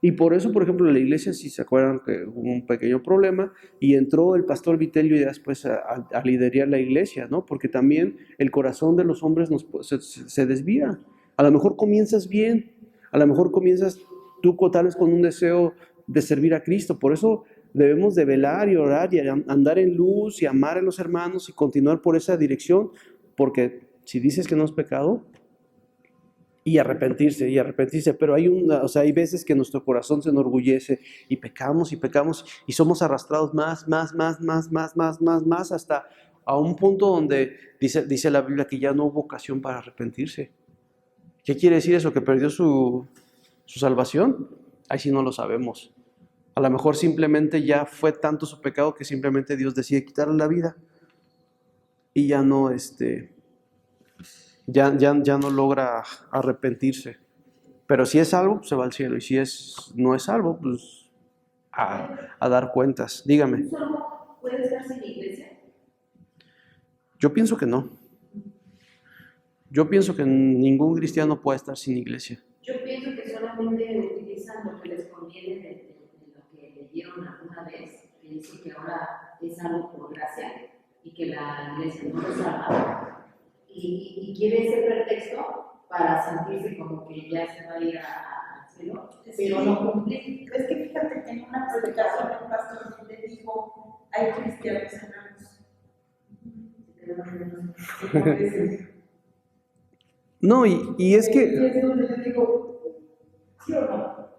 Y por eso, por ejemplo, en la iglesia, si se acuerdan que hubo un pequeño problema y entró el pastor Vitelio y después a liderar la iglesia, ¿no? Porque también el corazón de los hombres se desvía. A lo mejor comienzas bien, a lo mejor comienzas tú tal vez con un deseo de servir a Cristo. Por eso debemos de velar y orar y andar en luz y amar a los hermanos y continuar por esa dirección, porque si dices que no es pecado, y arrepentirse, pero hay veces que nuestro corazón se enorgullece y pecamos y somos arrastrados más, hasta a un punto donde dice la Biblia que ya no hubo ocasión para arrepentirse. ¿Qué quiere decir eso? ¿Que perdió su salvación? Ahí sí no lo sabemos. A lo mejor simplemente ya fue tanto su pecado que simplemente Dios decide quitarle la vida y ya no ya no logra arrepentirse. Pero si es salvo, pues se va al cielo. Y si no es salvo, pues a dar cuentas. Dígame. ¿Un solo puede estar sin iglesia? Yo pienso que no. Yo pienso que ningún cristiano puede estar sin iglesia. Yo pienso que solamente utilizan lo que les conviene de lo que leyeron alguna vez, que dice que ahora es algo por gracia y que la iglesia no lo salva. Y quiere ese pretexto para sentirse como que ya se va a ir al cielo, pero no cumplir. Es que fíjate que en una predicación el pastor le dijo, hay cristianos enanos. No, y es que... Y es donde le digo, ¿sí o no?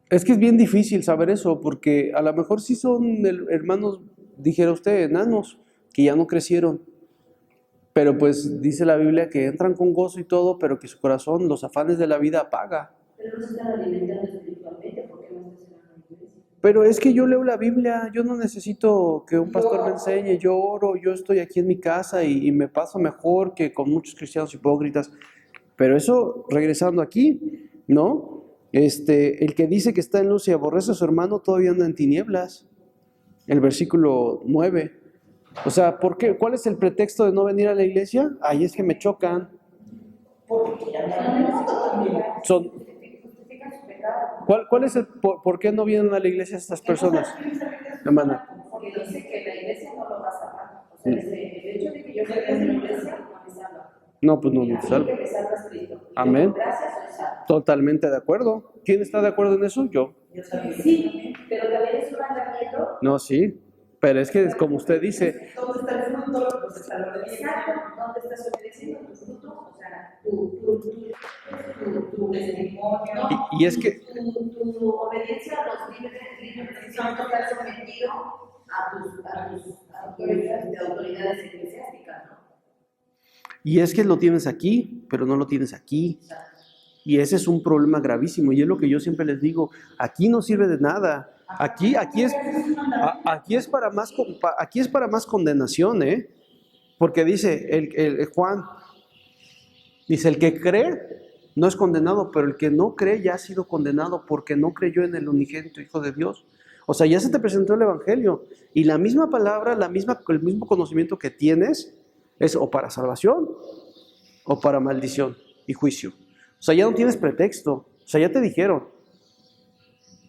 Es que es bien difícil saber eso, porque a lo mejor sí son hermanos, dijera usted, enanos, que ya no crecieron. Pero pues dice la Biblia que entran con gozo y todo, pero que su corazón, los afanes de la vida apaga. Pero no se están alimentando espiritualmente, ¿por qué no estás en la iglesia? Pero es que yo leo la Biblia, yo no necesito que un pastor me enseñe, yo oro, yo estoy aquí en mi casa y me paso mejor que con muchos cristianos hipócritas. Pero eso, regresando aquí, ¿no? El que dice que está en luz y aborrece a su hermano todavía anda en tinieblas. El versículo 9. O sea, ¿por qué? ¿Cuál es el pretexto de no venir a la iglesia? Ay, es que me chocan. Porque ya no Justifican su pecado. ¿Cuál es por qué no vienen a la iglesia estas personas? Hermana. Porque dice que la iglesia no lo va a salvar. O sea, dice, el hecho de que yo esté en la iglesia no me salva. No, pues no Y me a mí salva. que me salva es Cristo. Y Amén. por gracias soy salvo. Totalmente de acuerdo. ¿Quién está de acuerdo en eso? Yo. Sí, pero también es un mandamiento. No, sí. Pero es que, como usted dice, ¿dónde está el fruto? Pues está lo de Exacto, ¿dónde estás obedeciendo tu fruto? O sea, tu testimonio. y es que, Tu obediencia a los libres son total sometido a tus autoridades eclesiásticas, ¿no? y es que lo tienes aquí, pero no lo tienes aquí. Y ese es un problema gravísimo. Y es lo que yo siempre les digo, aquí no sirve de nada. Aquí es para más condenación, ¿eh? Porque dice el Juan, dice, el que cree no es condenado, pero el que no cree ya ha sido condenado porque no creyó en el unigénito Hijo de Dios. O sea, ya se te presentó el Evangelio y la misma palabra, el mismo conocimiento que tienes es o para salvación o para maldición y juicio. O sea, ya no tienes pretexto, o sea, ya te dijeron.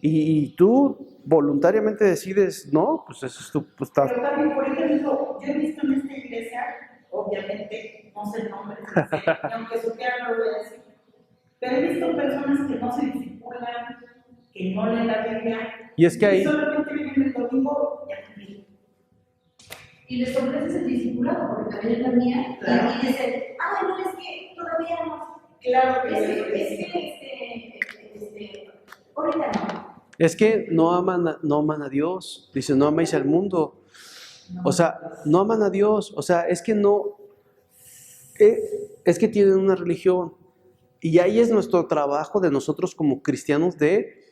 Y tú voluntariamente decides, no, pues eso es tu... Pues, Pero también, por ejemplo, yo he visto en esta iglesia, obviamente, no sé el nombre, y aunque supiera no lo voy a decir, pero he visto personas que no se discipulan, que no leen la Biblia, y es que ahí... solamente Y les ofreces el discipulado, porque también es la mía, Claro. y dicen, ay, no, es que todavía no. Claro Es que que, ahorita no. Es que no aman a Dios. Dice, no améis al mundo. O sea, no aman a Dios. O sea, es que no, es que tienen una religión. Y ahí es nuestro trabajo de nosotros como cristianos de,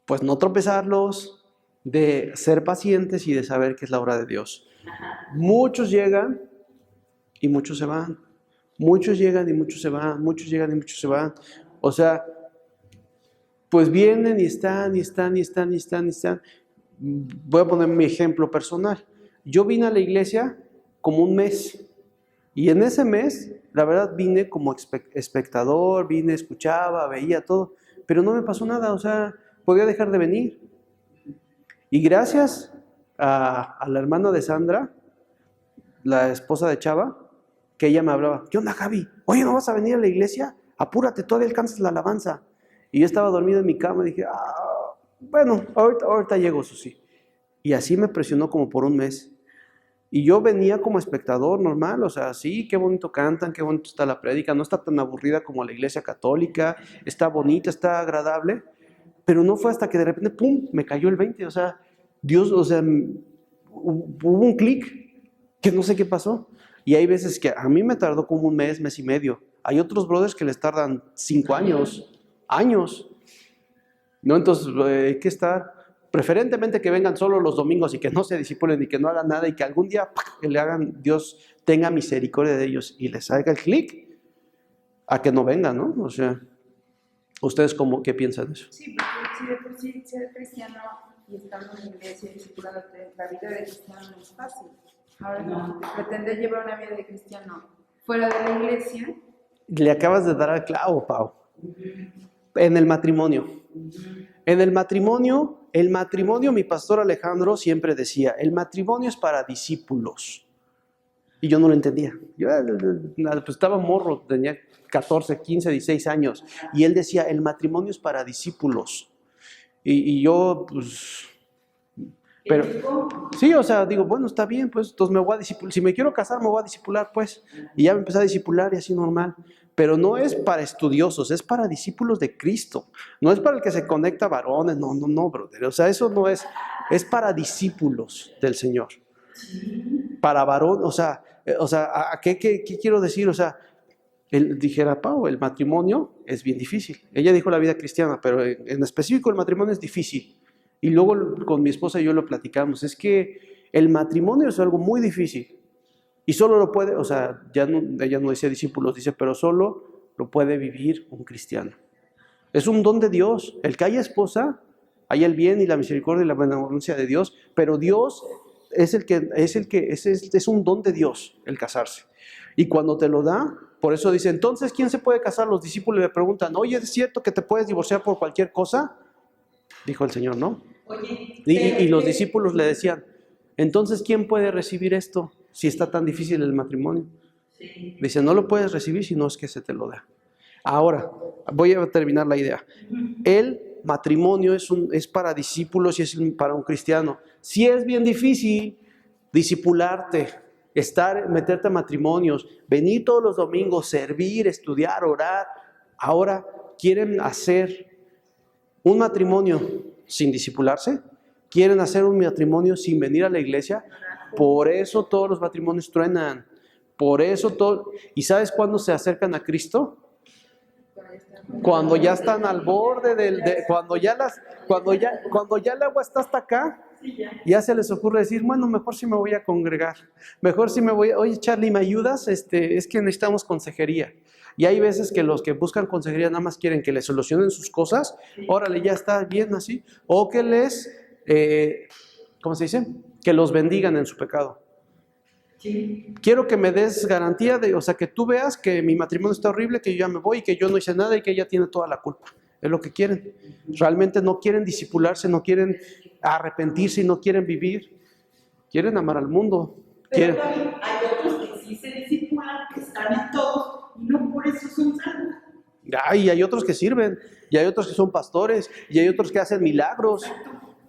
pues no tropezarlos, de ser pacientes y de saber que es la obra de Dios. Muchos llegan y muchos se van. Muchos llegan y muchos se van. Muchos llegan y muchos se van. O sea, pues vienen y están, y están, y están, y están, y están. Voy a poner mi ejemplo personal. Yo vine a la iglesia como un mes. Y en ese mes, la verdad, vine como espectador, vine, escuchaba, veía todo. Pero no me pasó nada, o sea, podía dejar de venir. Y gracias a la hermana de Sandra, la esposa de Chava, que ella me hablaba, ¿qué onda, Javi? Oye, ¿no vas a venir a la iglesia? Apúrate, todavía alcanzas la alabanza. Y yo estaba dormido en mi cama y dije, bueno, ahorita llego, Susi. Y así me presionó como por un mes. Y yo venía como espectador normal, o sea, sí, qué bonito cantan, qué bonito está la prédica, no está tan aburrida como la iglesia católica, está bonita, está agradable, pero no fue hasta que de repente, ¡pum!, me cayó el 20, o sea, Dios, o sea, hubo un clic que no sé qué pasó. Y hay veces que a mí me tardó como un mes, mes y medio. Hay otros brothers que les tardan 5 años, ¿no? Entonces hay que estar, preferentemente que vengan solo los domingos y que no se disipulen y que no hagan nada y que algún día que le hagan, Dios tenga misericordia de ellos y les haga el clic, a que no vengan, ¿no? O sea, ¿ustedes qué piensan de eso? Sí, porque si de por sí ser cristiano y estando en la iglesia y discipulándote, la vida de cristiano no es fácil. Ahora no, pretender llevar una vida de cristiano fuera de la iglesia. Le acabas de dar al clavo, Pau. En el matrimonio. En el matrimonio, mi pastor Alejandro siempre decía, el matrimonio es para discípulos. Y yo no lo entendía. Yo pues, estaba morro, tenía 14, 15, 16 años. Y él decía, el matrimonio es para discípulos. Y yo, pues... Pero, sí, o sea, digo, bueno, está bien, pues, entonces me voy a discipular. Si me quiero casar, me voy a discipular, pues. Y ya me empecé a discipular y así normal. Pero no es para estudiosos, es para discípulos de Cristo. No es para el que se conecta a varones, no, brother. O sea, eso no es, es para discípulos del Señor. Para varón, o sea, ¿qué quiero decir? O sea, dijera Pau, el matrimonio es bien difícil. Ella dijo la vida cristiana, pero en específico el matrimonio es difícil. Y luego con mi esposa y yo lo platicamos. Es que el matrimonio es algo muy difícil. Y solo lo puede, o sea, ella no dice discípulos, dice, pero solo lo puede vivir un cristiano. Es un don de Dios. El que haya esposa, haya el bien y la misericordia y la benevolencia de Dios, pero Dios es un don de Dios el casarse. Y cuando te lo da, por eso dice, entonces, ¿quién se puede casar? Los discípulos le preguntan, oye, ¿es cierto que te puedes divorciar por cualquier cosa? Dijo el Señor, ¿no? Oye, Y los discípulos le decían, entonces, ¿quién puede recibir esto si está tan difícil el matrimonio? sí. Dice, no lo puedes recibir si no es que se te lo da. Ahora, voy a terminar la idea. El matrimonio es para discípulos y es para un cristiano. Si es bien difícil discipularte, meterte a matrimonios, venir todos los domingos, servir, estudiar, orar. Ahora, ¿quieren hacer un matrimonio sin discipularse? ¿Quieren hacer un matrimonio sin venir a la iglesia? Por eso todos los matrimonios truenan. Por eso todo. ¿Y sabes cuándo se acercan a Cristo? Cuando ya están al borde cuando ya el agua está hasta acá, ya se les ocurre decir, bueno, mejor si me voy a congregar. Mejor si me voy, oye, Charlie, ¿me ayudas? Es que necesitamos consejería. Y hay veces que los que buscan consejería nada más quieren que les solucionen sus cosas. Órale, ya está bien así. O que les, ¿cómo se dice? Que los bendigan en su pecado. Sí. Quiero que me des garantía o sea, que tú veas que mi matrimonio está horrible, que yo ya me voy y que yo no hice nada y que ella tiene toda la culpa. Es lo que quieren. Realmente no quieren discipularse, no quieren arrepentirse y no quieren vivir. Quieren amar al mundo. Pero también hay otros que sí se discipulan, que están en todos, y no por eso son salvos. Y hay otros que sirven, y hay otros que son pastores, y hay otros que hacen milagros.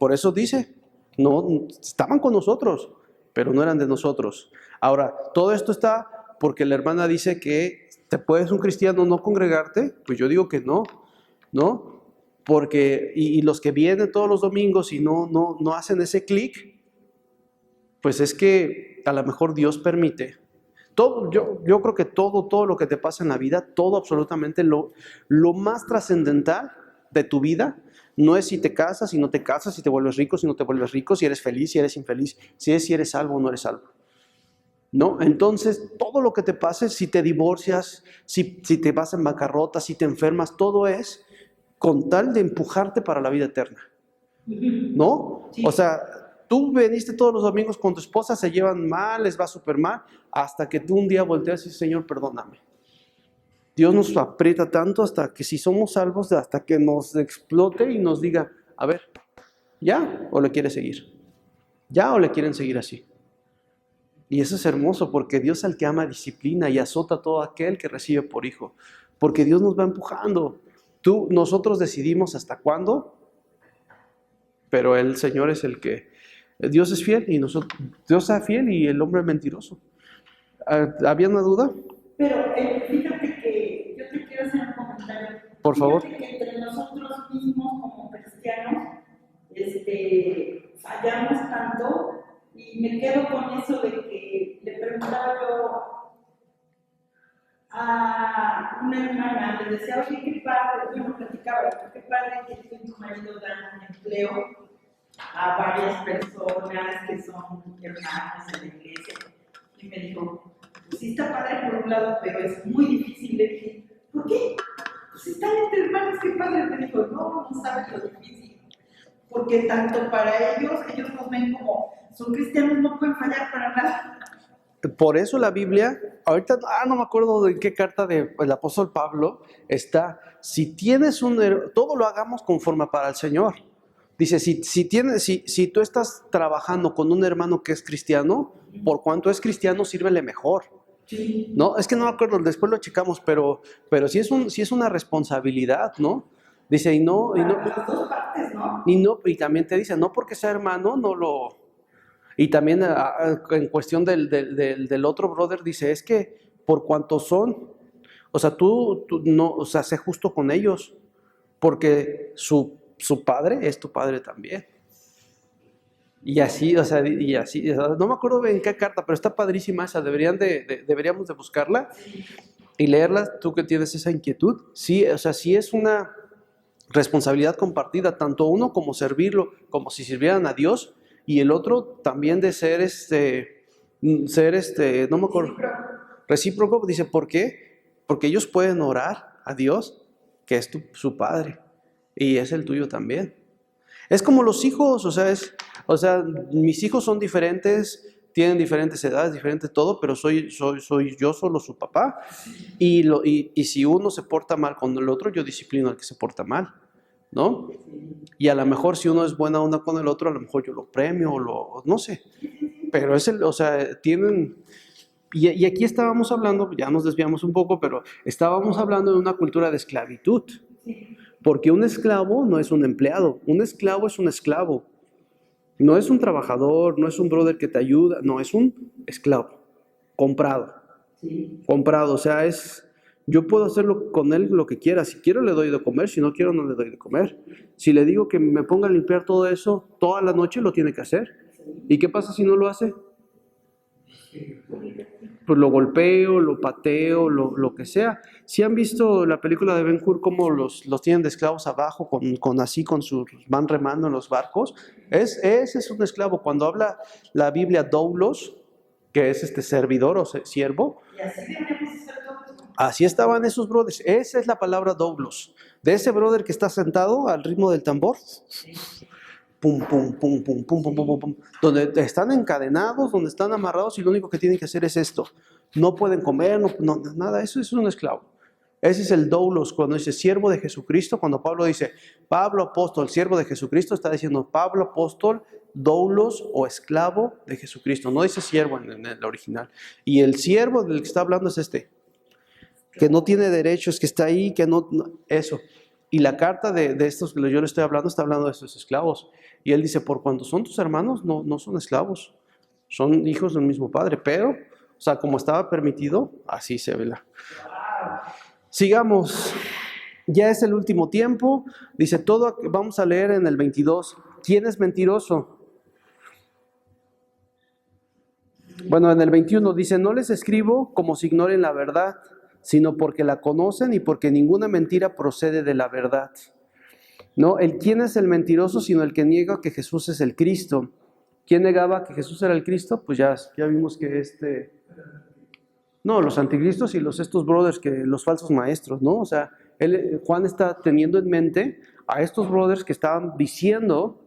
Por eso dice, no, estaban con nosotros. pero no eran de nosotros. Ahora, todo esto está porque la hermana dice que te puedes un cristiano no congregarte, pues yo digo que no, ¿no? Porque, y los que vienen todos los domingos y no hacen ese clic, pues es que a lo mejor Dios permite. Todo, yo creo que todo lo que te pasa en la vida, todo absolutamente lo más trascendental de tu vida, no es si te casas, si no te casas, si te vuelves rico, si no te vuelves rico, si eres feliz, si eres infeliz, si eres salvo o no eres salvo. ¿No? Entonces, todo lo que te pase, si te divorcias, si te vas en bancarrota, si te enfermas, todo es con tal de empujarte para la vida eterna. ¿No? Sí. O sea, tú veniste todos los domingos con tu esposa, se llevan mal, les va súper mal, hasta que tú un día volteas y dices, Señor, perdóname. Dios nos aprieta tanto hasta que si somos salvos, hasta que nos explote y nos diga, a ver, ¿ya o le quieres seguir? ¿Ya o le quieren seguir así? Y eso es hermoso porque Dios al que ama disciplina y azota a todo aquel que recibe por hijo. Porque Dios nos va empujando. Nosotros decidimos hasta cuándo, pero el Señor es el que... Dios es fiel y Dios es fiel y el hombre es mentiroso. ¿Había una duda? Pero fíjate que yo te quiero hacer un comentario. Por favor. Fíjate que entre nosotros mismos como cristianos fallamos tanto y me quedo con eso de que le preguntaba yo a una hermana, le decía, oye, qué padre, bueno, platicaba, qué padre que tú y tu marido dan un empleo a varias personas que son hermanos en la iglesia. Y me dijo, pues sí está padre por un lado, pero es muy difícil. Le dije, ¿por qué? Pues están entre hermanos, qué padre. Me dijo, no sabes lo difícil. Porque tanto para ellos nos ven como, son cristianos, no pueden fallar para nada. Por eso la Biblia, ahorita no me acuerdo de qué carta del apóstol Pablo está, si tienes todo lo hagamos conforme para el Señor. Dice, si tú estás trabajando con un hermano que es cristiano, por cuanto es cristiano, sírvele mejor. Sí. No, es que no me acuerdo, después lo checamos, pero sí es una responsabilidad, ¿no? Dice, Las dos partes, ¿no? Y también te dice, no porque sea hermano, no lo... Y también en cuestión del otro brother, dice, es que por cuanto son, o sea, tú no, o sea, sé justo con ellos, porque su padre es tu padre también. Y así, no me acuerdo en qué carta, pero está padrísima esa, deberíamos de buscarla y leerla, tú que tienes esa inquietud. Sí, o sea, sí es una responsabilidad compartida, tanto uno como servirlo, como si sirvieran a Dios, y el otro también de ser no me acuerdo, recíproco. Dice, ¿por qué? Porque ellos pueden orar a Dios, que es su padre, y es el tuyo también. Es como los hijos, o sea, mis hijos son diferentes, tienen diferentes edades, diferente todo, pero soy yo solo su papá, y si uno se porta mal con el otro, yo disciplino al que se porta mal, ¿no? Y a lo mejor si uno es buena onda con el otro, a lo mejor yo lo premio, no sé, pero tienen... Y aquí estábamos hablando, ya nos desviamos un poco, pero estábamos hablando de una cultura de esclavitud. Porque un esclavo no es un empleado, un esclavo es un esclavo. No es un trabajador, no es un brother que te ayuda, no, es un esclavo, comprado. Sí. Comprado, o sea, yo puedo hacerlo con él lo que quiera. Si quiero le doy de comer, si no quiero no le doy de comer. Si le digo que me ponga a limpiar todo eso toda la noche, lo tiene que hacer. ¿Y qué pasa si no lo hace? Pues lo golpeo, lo pateo, lo que sea. Si han visto la película de Ben-Hur, cómo los tienen de esclavos abajo, van remando en los barcos, ese es un esclavo. Cuando habla la Biblia doulos, que es servidor o siervo, Y así deberíamos hacer todos. así estaban esos brothers. Esa es la palabra doulos, de ese brother que está sentado al ritmo del tambor. Pum, pum, pum, pum, pum, pum, pum, pum, pum, donde están encadenados, donde están amarrados y lo único que tienen que hacer es esto. No pueden comer, nada, eso es un esclavo. Ese es el doulos, cuando dice siervo de Jesucristo, cuando Pablo dice Pablo apóstol, siervo de Jesucristo, está diciendo Pablo apóstol, doulos o esclavo de Jesucristo. No dice siervo en el original. Y el siervo del que está hablando es que no tiene derechos, que está ahí, que no eso. Y la carta de estos que yo le estoy hablando, está hablando de estos esclavos. Y él dice, por cuanto son tus hermanos, no son esclavos. son hijos del mismo padre, pero, o sea, como estaba permitido, así se ve Sigamos. Ya es el último tiempo. Dice todo, vamos a leer en el 22. ¿Quién es mentiroso? Bueno, en el 21 dice, no les escribo como si ignoren la verdad, sino porque la conocen y porque ninguna mentira procede de la verdad. No, ¿quién es el mentiroso sino el que niega que Jesús es el Cristo? ¿Quién negaba que Jesús era el Cristo? Pues ya vimos que no, los anticristos y estos brothers, los falsos maestros, ¿no? O sea, Juan está teniendo en mente a estos brothers que estaban diciendo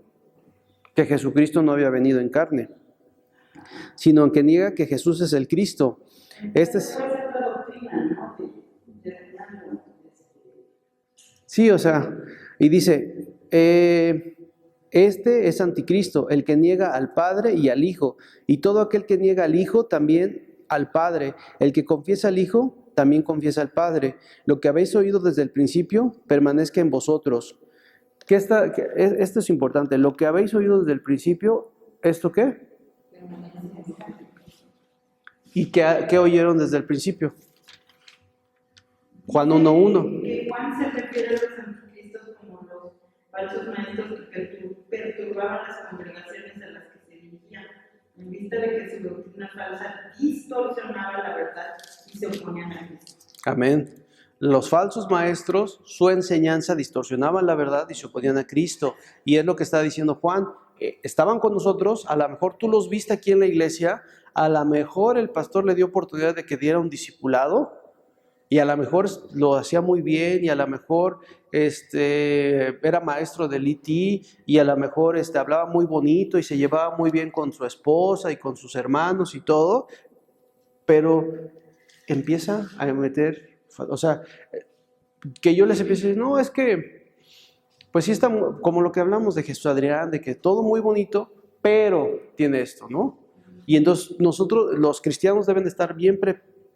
que Jesucristo no había venido en carne, sino que niega que Jesús es el Cristo. Sí, o sea, y dice, este es anticristo, el que niega al Padre y al Hijo, y todo aquel que niega al Hijo también al Padre. El que confiesa al Hijo también confiesa al Padre. Lo que habéis oído desde el principio permanezca en vosotros. Esto es importante. Lo que habéis oído desde el principio, ¿esto qué? ¿Y qué oyeron desde el principio? Juan 1:1. Que Juan se refiere a los anticristos como los falsos maestros que perturbaban las congregaciones a las que se dirigían, en vista de que su doctrina falsa distorsionaba la verdad y se oponían a Cristo. Amén. Los falsos maestros, su enseñanza distorsionaban la verdad y se oponían a Cristo. Y es lo que está diciendo Juan. Estaban con nosotros, a lo mejor tú los viste aquí en la iglesia, a lo mejor el pastor le dio oportunidad de que diera un discipulado, y a lo mejor lo hacía muy bien, y a lo mejor era maestro del IT, y a lo mejor hablaba muy bonito y se llevaba muy bien con su esposa y con sus hermanos y todo, pero empieza a meter, o sea, que yo les empiezo a decir, no, es que, pues sí está, como lo que hablamos de Jesús Adrián, de que todo muy bonito, pero tiene esto, ¿no? Y entonces nosotros, los cristianos, deben de estar bien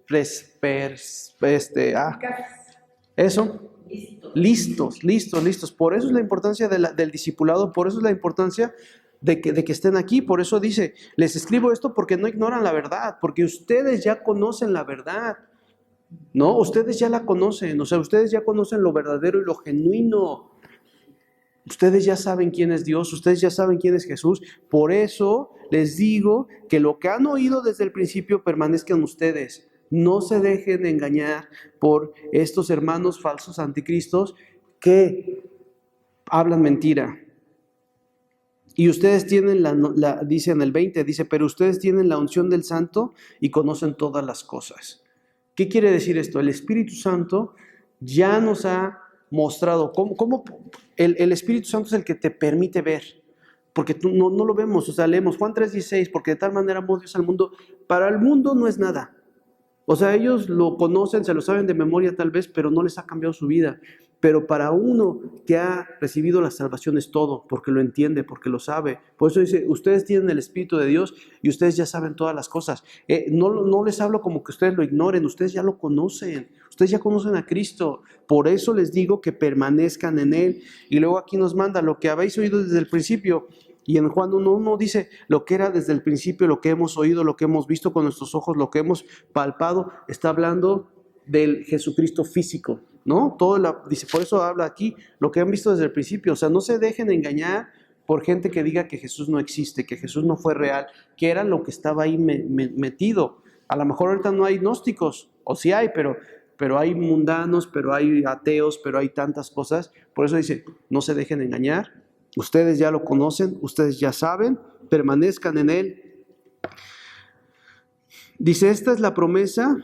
listos. Por eso es la importancia del discipulado, por eso es la importancia de que estén aquí. Por eso dice, les escribo esto porque no ignoran la verdad, porque ustedes ya conocen la verdad, ¿no? Ustedes ya la conocen, o sea, ustedes ya conocen lo verdadero y lo genuino. Ustedes ya saben quién es Dios, ustedes ya saben quién es Jesús. Por eso les digo que lo que han oído desde el principio permanezca en ustedes. No se dejen engañar por estos hermanos falsos anticristos que hablan mentira. Y ustedes tienen dice en el 20, dice, pero ustedes tienen la unción del Santo y conocen todas las cosas. ¿Qué quiere decir esto? El Espíritu Santo ya nos ha mostrado cómo el Espíritu Santo es el que te permite ver, porque tú no lo vemos. O sea, leemos Juan 3:16, porque de tal manera amó Dios al mundo. Para el mundo no es nada. O sea, ellos lo conocen, se lo saben de memoria tal vez, pero no les ha cambiado su vida. Pero para uno que ha recibido la salvación es todo, porque lo entiende, porque lo sabe. Por eso dice, ustedes tienen el Espíritu de Dios y ustedes ya saben todas las cosas. No les hablo como que ustedes lo ignoren, ustedes ya lo conocen. Ustedes ya conocen a Cristo. Por eso les digo que permanezcan en Él. Y luego aquí nos manda lo que habéis oído desde el principio. Y en Juan 1:1 dice, lo que era desde el principio, lo que hemos oído, lo que hemos visto con nuestros ojos, lo que hemos palpado, está hablando del Jesucristo físico, ¿no? Dice, por eso habla aquí, lo que han visto desde el principio. O sea, no se dejen engañar por gente que diga que Jesús no existe, que Jesús no fue real, que era lo que estaba ahí metido. A lo mejor ahorita no hay gnósticos, o sí hay, pero hay mundanos, pero hay ateos, pero hay tantas cosas. Por eso dice, no se dejen engañar. Ustedes ya lo conocen, ustedes ya saben, permanezcan en Él. Dice, esta es la promesa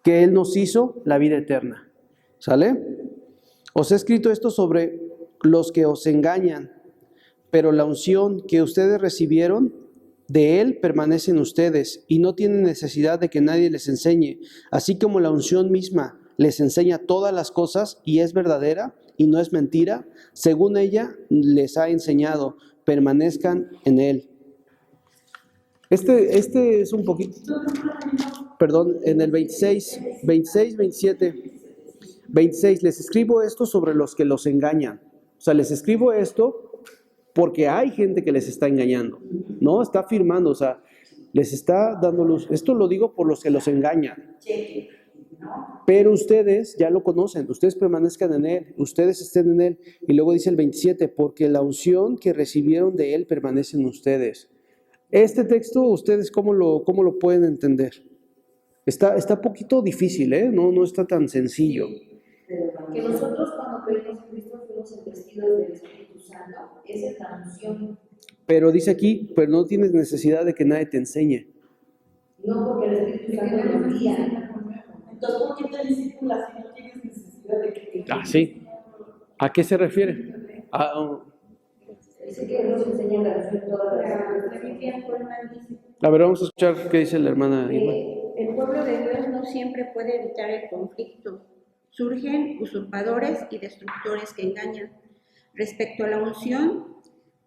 que Él nos hizo, la vida eterna. ¿Sale? Os he escrito esto sobre los que os engañan, pero la unción que ustedes recibieron de Él permanece en ustedes y no tienen necesidad de que nadie les enseñe, así como la unción misma les enseña todas las cosas y es verdadera y no es mentira, según ella les ha enseñado, permanezcan en Él. Este es un poquito, perdón, en el 26, 27, 26, les escribo esto sobre los que los engañan. O sea, les escribo esto porque hay gente que les está engañando, ¿no? Está afirmando, o sea, les está dando luz. Esto lo digo por los que los engañan. Cheque, ¿no? Pero ustedes ya lo conocen, ustedes permanezcan en Él, ustedes estén en Él. Y luego dice el 27, porque la unción que recibieron de Él permanece en ustedes. Este texto, ¿ustedes cómo lo pueden entender? Está un poquito difícil, ¿eh? No está tan sencillo. Que nosotros cuando creímos en Cristo fuimos investidos del Espíritu Santo, esa es la unción. Pero dice aquí, pero no tienes necesidad de que nadie te enseñe. No porque el Espíritu Santo nos guía. Entonces, ¿por qué te discipulas si no tienes necesidad de que te Ah, sí. ¿A qué se refiere? Dice que nos enseña la unción todas las La Biblia formal dice, A ver, vamos a escuchar qué dice la hermana Irma. el pueblo de Dios no siempre puede evitar el conflicto. Surgen usurpadores y destructores que engañan. Respecto a la unción,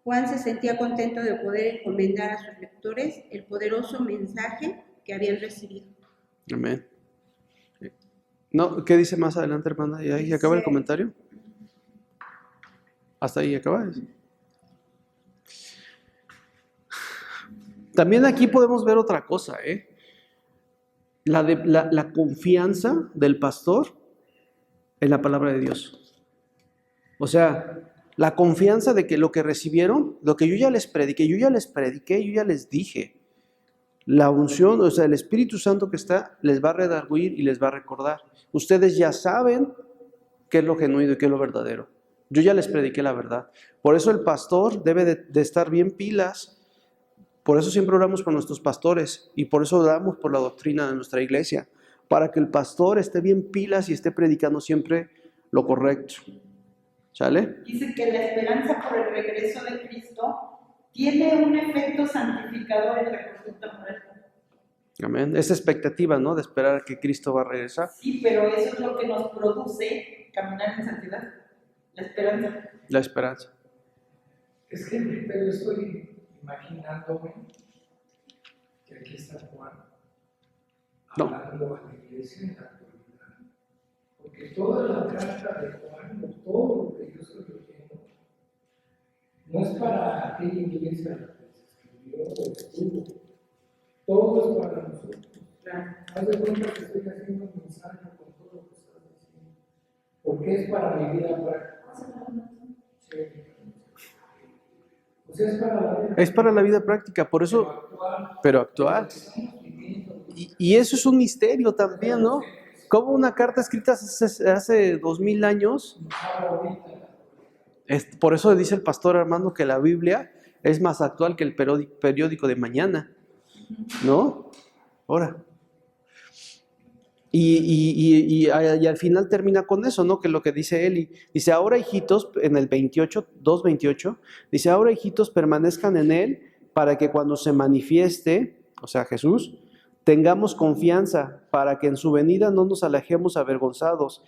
Juan se sentía contento de poder encomendar a sus lectores el poderoso mensaje que habían recibido. Amén. No, ¿qué dice más adelante, hermana? ¿Y ahí acaba el comentario? Hasta ahí acaba. También aquí podemos ver otra cosa, ¿eh? La confianza del pastor en la palabra de Dios. O sea, la confianza de que lo que recibieron, lo que yo ya les prediqué, yo ya les dije. La unción, o sea, el Espíritu Santo que está, les va a redarguir y les va a recordar. Ustedes ya saben qué es lo genuino y qué es lo verdadero. Yo ya les prediqué la verdad. Por eso el pastor debe de estar bien pilas. Por eso siempre oramos por nuestros pastores y por eso oramos por la doctrina de nuestra iglesia, para que el pastor esté bien pilas y esté predicando siempre lo correcto. ¿Sale? Dice que la esperanza por el regreso de Cristo tiene un efecto santificador en la conducta moral. Amén. Esa expectativa, ¿no? De esperar a que Cristo va a regresar. Sí, pero eso es lo que nos produce caminar en santidad. La esperanza. La esperanza. Es que pero estoy imaginándome que aquí está Juan No. hablando a la iglesia en la actualidad. Porque toda la carta de Juan, todo lo que yo estoy leyendo, no es para aquella iglesia a la que se escribió o estuvo. Todo es para nosotros. Haz de cuenta que estoy haciendo un mensaje con todo lo que estás diciendo. Porque es para mi vida práctica. Sí. O sea, es para la vida. Es para la vida práctica, por eso, pero actual. Y eso es un misterio también, ¿no? Como una carta escrita hace 2000 años, por eso dice el pastor Armando que la Biblia es más actual que el periódico de mañana, ¿no? Ahora. Y al final termina con eso, ¿no? Que lo que dice Eli, dice, ahora hijitos, en el 2:28, dice, ahora hijitos permanezcan en Él para que cuando se manifieste, o sea, Jesús, tengamos confianza para que en su venida no nos alejemos avergonzados.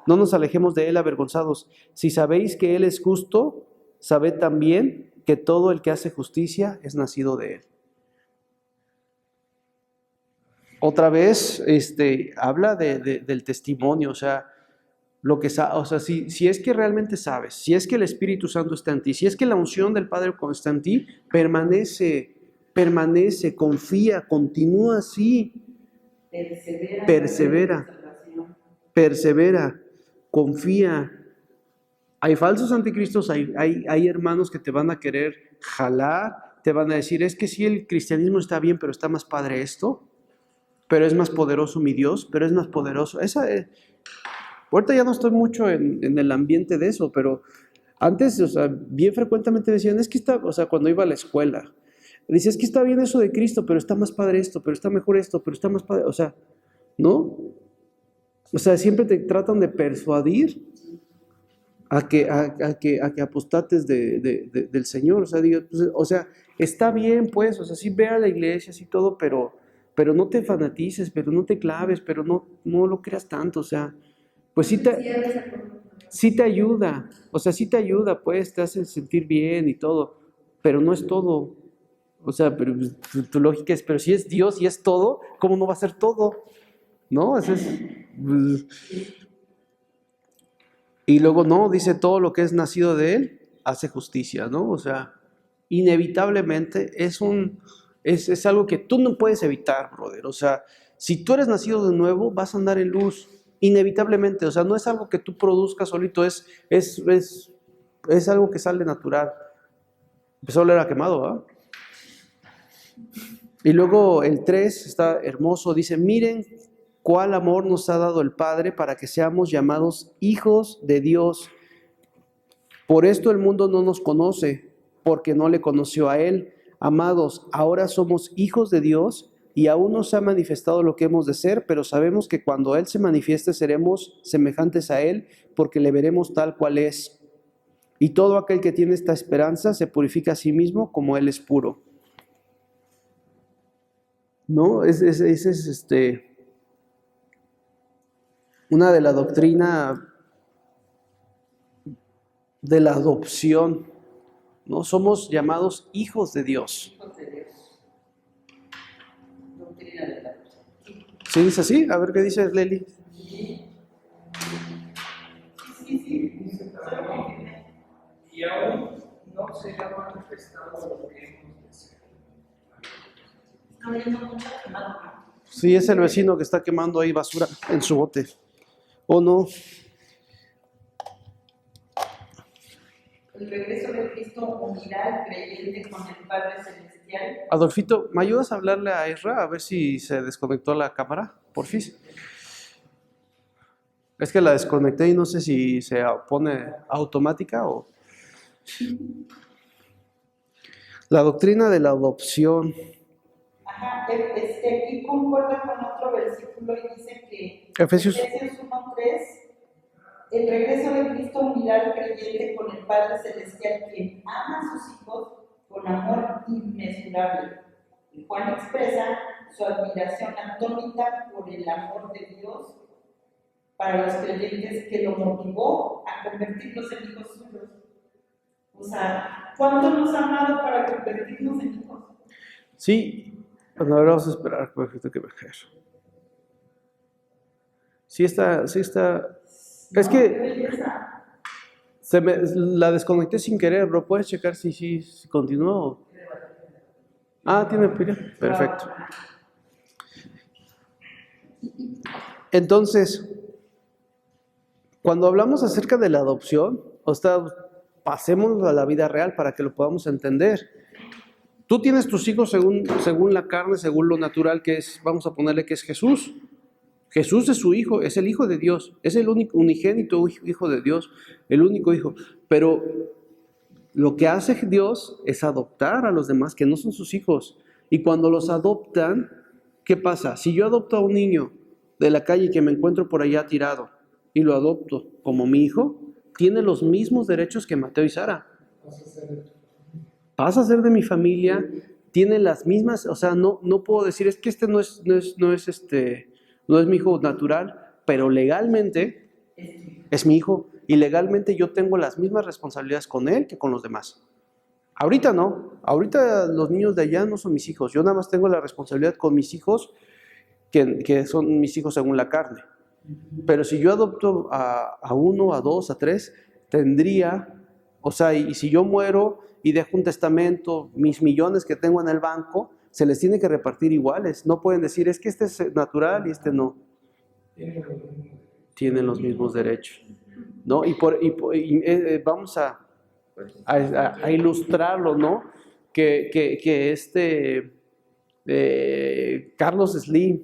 No nos alejemos de Él avergonzados. Si sabéis que Él es justo, sabed también que todo el que hace justicia es nacido de Él. Otra vez, habla del testimonio, o sea, si es que realmente sabes, si es que el Espíritu Santo está en ti, si es que la unción del Padre está en ti, permanece, confía, continúa así, persevera, confía. Hay falsos anticristos, hay hermanos que te van a querer jalar, te van a decir, es que sí, el cristianismo está bien, pero está más padre esto. Pero es más poderoso mi Dios, pero es más poderoso. Ahorita ya no estoy mucho en el ambiente de eso, pero antes, o sea, bien frecuentemente decían, es que está, o sea, cuando iba a la escuela, dice, es que está bien eso de Cristo, pero está más padre esto, pero está mejor esto, pero está más padre, o sea, ¿no? O sea, siempre te tratan de persuadir a que apostates del Señor, o sea, está bien, pues, o sea, sí ve a la iglesia, sí todo, pero no te fanatices, pero no te claves, pero no lo creas tanto, o sea, pues sí te ayuda, o sea, sí te ayuda, pues, te hace sentir bien y todo, pero no es todo, o sea, pero tu lógica es, pero si es Dios y es todo, ¿cómo no va a ser todo? ¿No? Y luego no, dice todo lo que es nacido de Él, hace justicia, ¿no? O sea, inevitablemente es algo que tú no puedes evitar, brother. O sea, si tú eres nacido de nuevo, vas a andar en luz, inevitablemente. O sea, no es algo que tú produzcas solito, es algo que sale natural. Empezó a oler a quemado, ¿verdad? Y luego el 3 está hermoso, dice, miren cuál amor nos ha dado el Padre para que seamos llamados hijos de Dios. Por esto el mundo no nos conoce, porque no le conoció a Él. Amados, ahora somos hijos de Dios y aún no se ha manifestado lo que hemos de ser, pero sabemos que cuando Él se manifieste seremos semejantes a Él, porque le veremos tal cual es. Y todo aquel que tiene esta esperanza se purifica a sí mismo como Él es puro. ¿No? Esa es una de la doctrina de la adopción, ¿no? Somos llamados hijos de Dios. Hijos de Dios. Doctrina de la adopción. ¿Sí dice así? A ver qué dice Leli. Sí. Dice también, y aún no se ha manifestado lo que hemos de ser. Está oyendo mucho quemado. Sí, es el vecino que está quemando ahí basura en su bote. ¿O no? El regreso de Cristo unirá al creyente con el Padre Celestial. Adolfito, ¿me ayudas a hablarle a Isra a ver si se desconectó la cámara? Porfis. Es que la desconecté y no sé si se pone automática o... La doctrina de la adopción. Ajá, aquí concuerda con otro versículo y dice que Efesios 1:3, el regreso de Cristo unirá al creyente con el Padre Celestial, quien ama a sus hijos con amor inmesurable. Y Juan expresa su admiración atónita por el amor de Dios para los creyentes que lo motivó a convertirlos en hijos suyos. O sea, ¿cuánto nos ha amado para convertirnos en hijos? Sí, bueno, ahora vamos a esperar porque que bajar. Sí está. Es que la desconecté sin querer, bro. ¿Puedes checar si continuó? Ah, tiene pila. Perfecto. Entonces, cuando hablamos acerca de la adopción, o sea, pasémoslo a la vida real para que lo podamos entender. Tú tienes tus hijos según la carne, según lo natural que es, vamos a ponerle que es Jesús. Jesús es su hijo, es el hijo de Dios, es el único unigénito hijo de Dios, el único hijo. Pero lo que hace Dios es adoptar a los demás que no son sus hijos. Y cuando los adoptan, ¿qué pasa? Si yo adopto a un niño de la calle que me encuentro por allá tirado y lo adopto como mi hijo, tiene los mismos derechos que Mateo y Sara. Pasa a ser de mi familia, tiene las mismas, o sea, no puedo decir, es que no es mi hijo natural, pero legalmente es mi hijo y legalmente yo tengo las mismas responsabilidades con él que con los demás. Ahorita no, ahorita los niños de allá no son mis hijos, yo nada más tengo la responsabilidad con mis hijos que son mis hijos según la carne. Pero si yo adopto a uno, a dos, a tres, tendría, o sea, y si yo muero y dejo un testamento, mis millones que tengo en el banco, se les tiene que repartir iguales. No pueden decir, es que este es natural y este no. Tienen los mismos derechos, ¿no? Vamos a ilustrarlo, ¿no? Carlos Slim,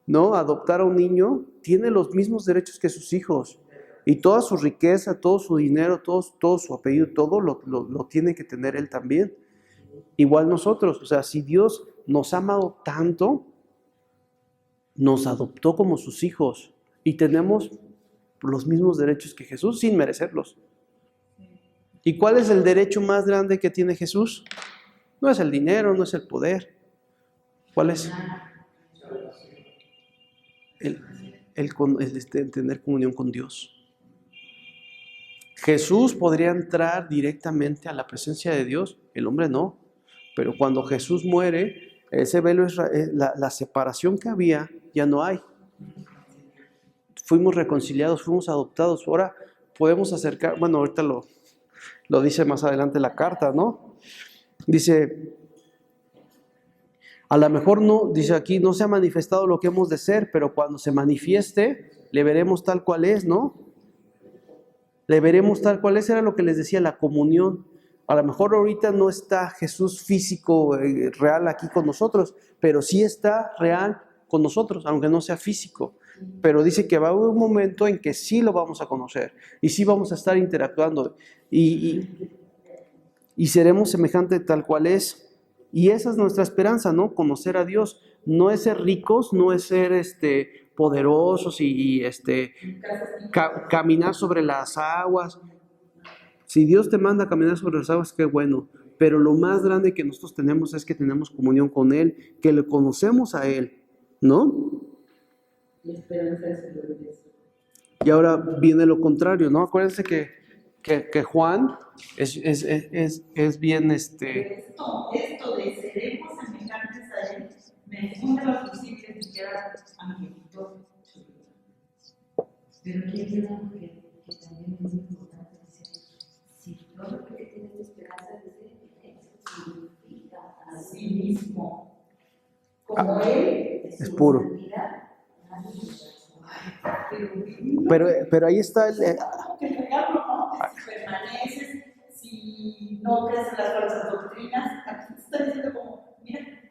¿no? Adoptar a un niño, tiene los mismos derechos que sus hijos. Y toda su riqueza, todo su dinero, todo su apellido, todo lo tiene que tener él también. Igual nosotros, o sea, si Dios nos ha amado tanto, nos adoptó como sus hijos y tenemos los mismos derechos que Jesús sin merecerlos. ¿Y cuál es el derecho más grande que tiene Jesús? No es el dinero, no es el poder. ¿Cuál es? El tener comunión con Dios. Jesús podría entrar directamente a la presencia de Dios, el hombre no. Pero cuando Jesús muere, ese velo, la separación que había, ya no hay. Fuimos reconciliados, fuimos adoptados. Ahora podemos acercar, bueno, ahorita Lo dice más adelante la carta, ¿no? Dice, a lo mejor no, dice aquí, no se ha manifestado lo que hemos de ser, pero cuando se manifieste, le veremos tal cual es, ¿no? Le veremos tal cual es, era lo que les decía, la comunión. A lo mejor ahorita no está Jesús físico, real aquí con nosotros, pero sí está real con nosotros, aunque no sea físico. Pero dice que va a haber un momento en que sí lo vamos a conocer y sí vamos a estar interactuando y seremos semejantes tal cual es. Y esa es nuestra esperanza, ¿no? Conocer a Dios. No es ser ricos, no es ser poderosos y caminar sobre las aguas. Si Dios te manda a caminar sobre las aguas, qué bueno. Pero lo más grande que nosotros tenemos es que tenemos comunión con Él, que le conocemos a Él, ¿no? La esperanza es el regreso. Y ahora viene lo contrario, ¿no? Acuérdense que Juan es bien Esto de seremos semejantes a Él, me funde los discípulos y era angelitos. Pero aquí hay algo que también es muy importante, dice, si todo lo que tienes de esperanza significa A sí mismo. Como Él es puro. Pero ahí está el... que el regalo, ¿no? Si permaneces, si no crees en las falsas doctrinas, aquí te está diciendo como,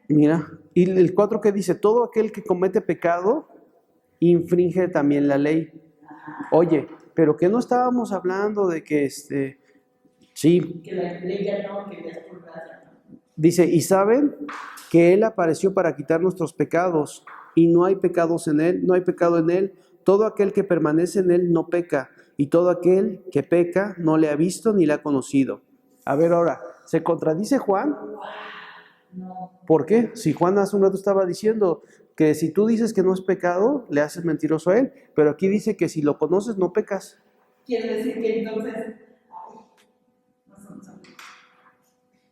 Mira, y el 4 que dice, todo aquel que comete pecado, infringe también la ley. Oye, pero que no estábamos hablando de que sí. que la ley ya no, que ya es por gracia, ¿no? Dice, y saben que Él apareció para quitar nuestros pecados, y no hay pecados en Él, no hay pecado en Él. Todo aquel que permanece en Él no peca, y todo aquel que peca no le ha visto ni le ha conocido. A ver ahora, ¿se contradice Juan? No. ¿Por qué? Si Juan hace un rato estaba diciendo que si tú dices que no es pecado, le haces mentiroso a Él, pero aquí dice que si lo conoces no pecas. Quiere decir que entonces, ay, no son santos.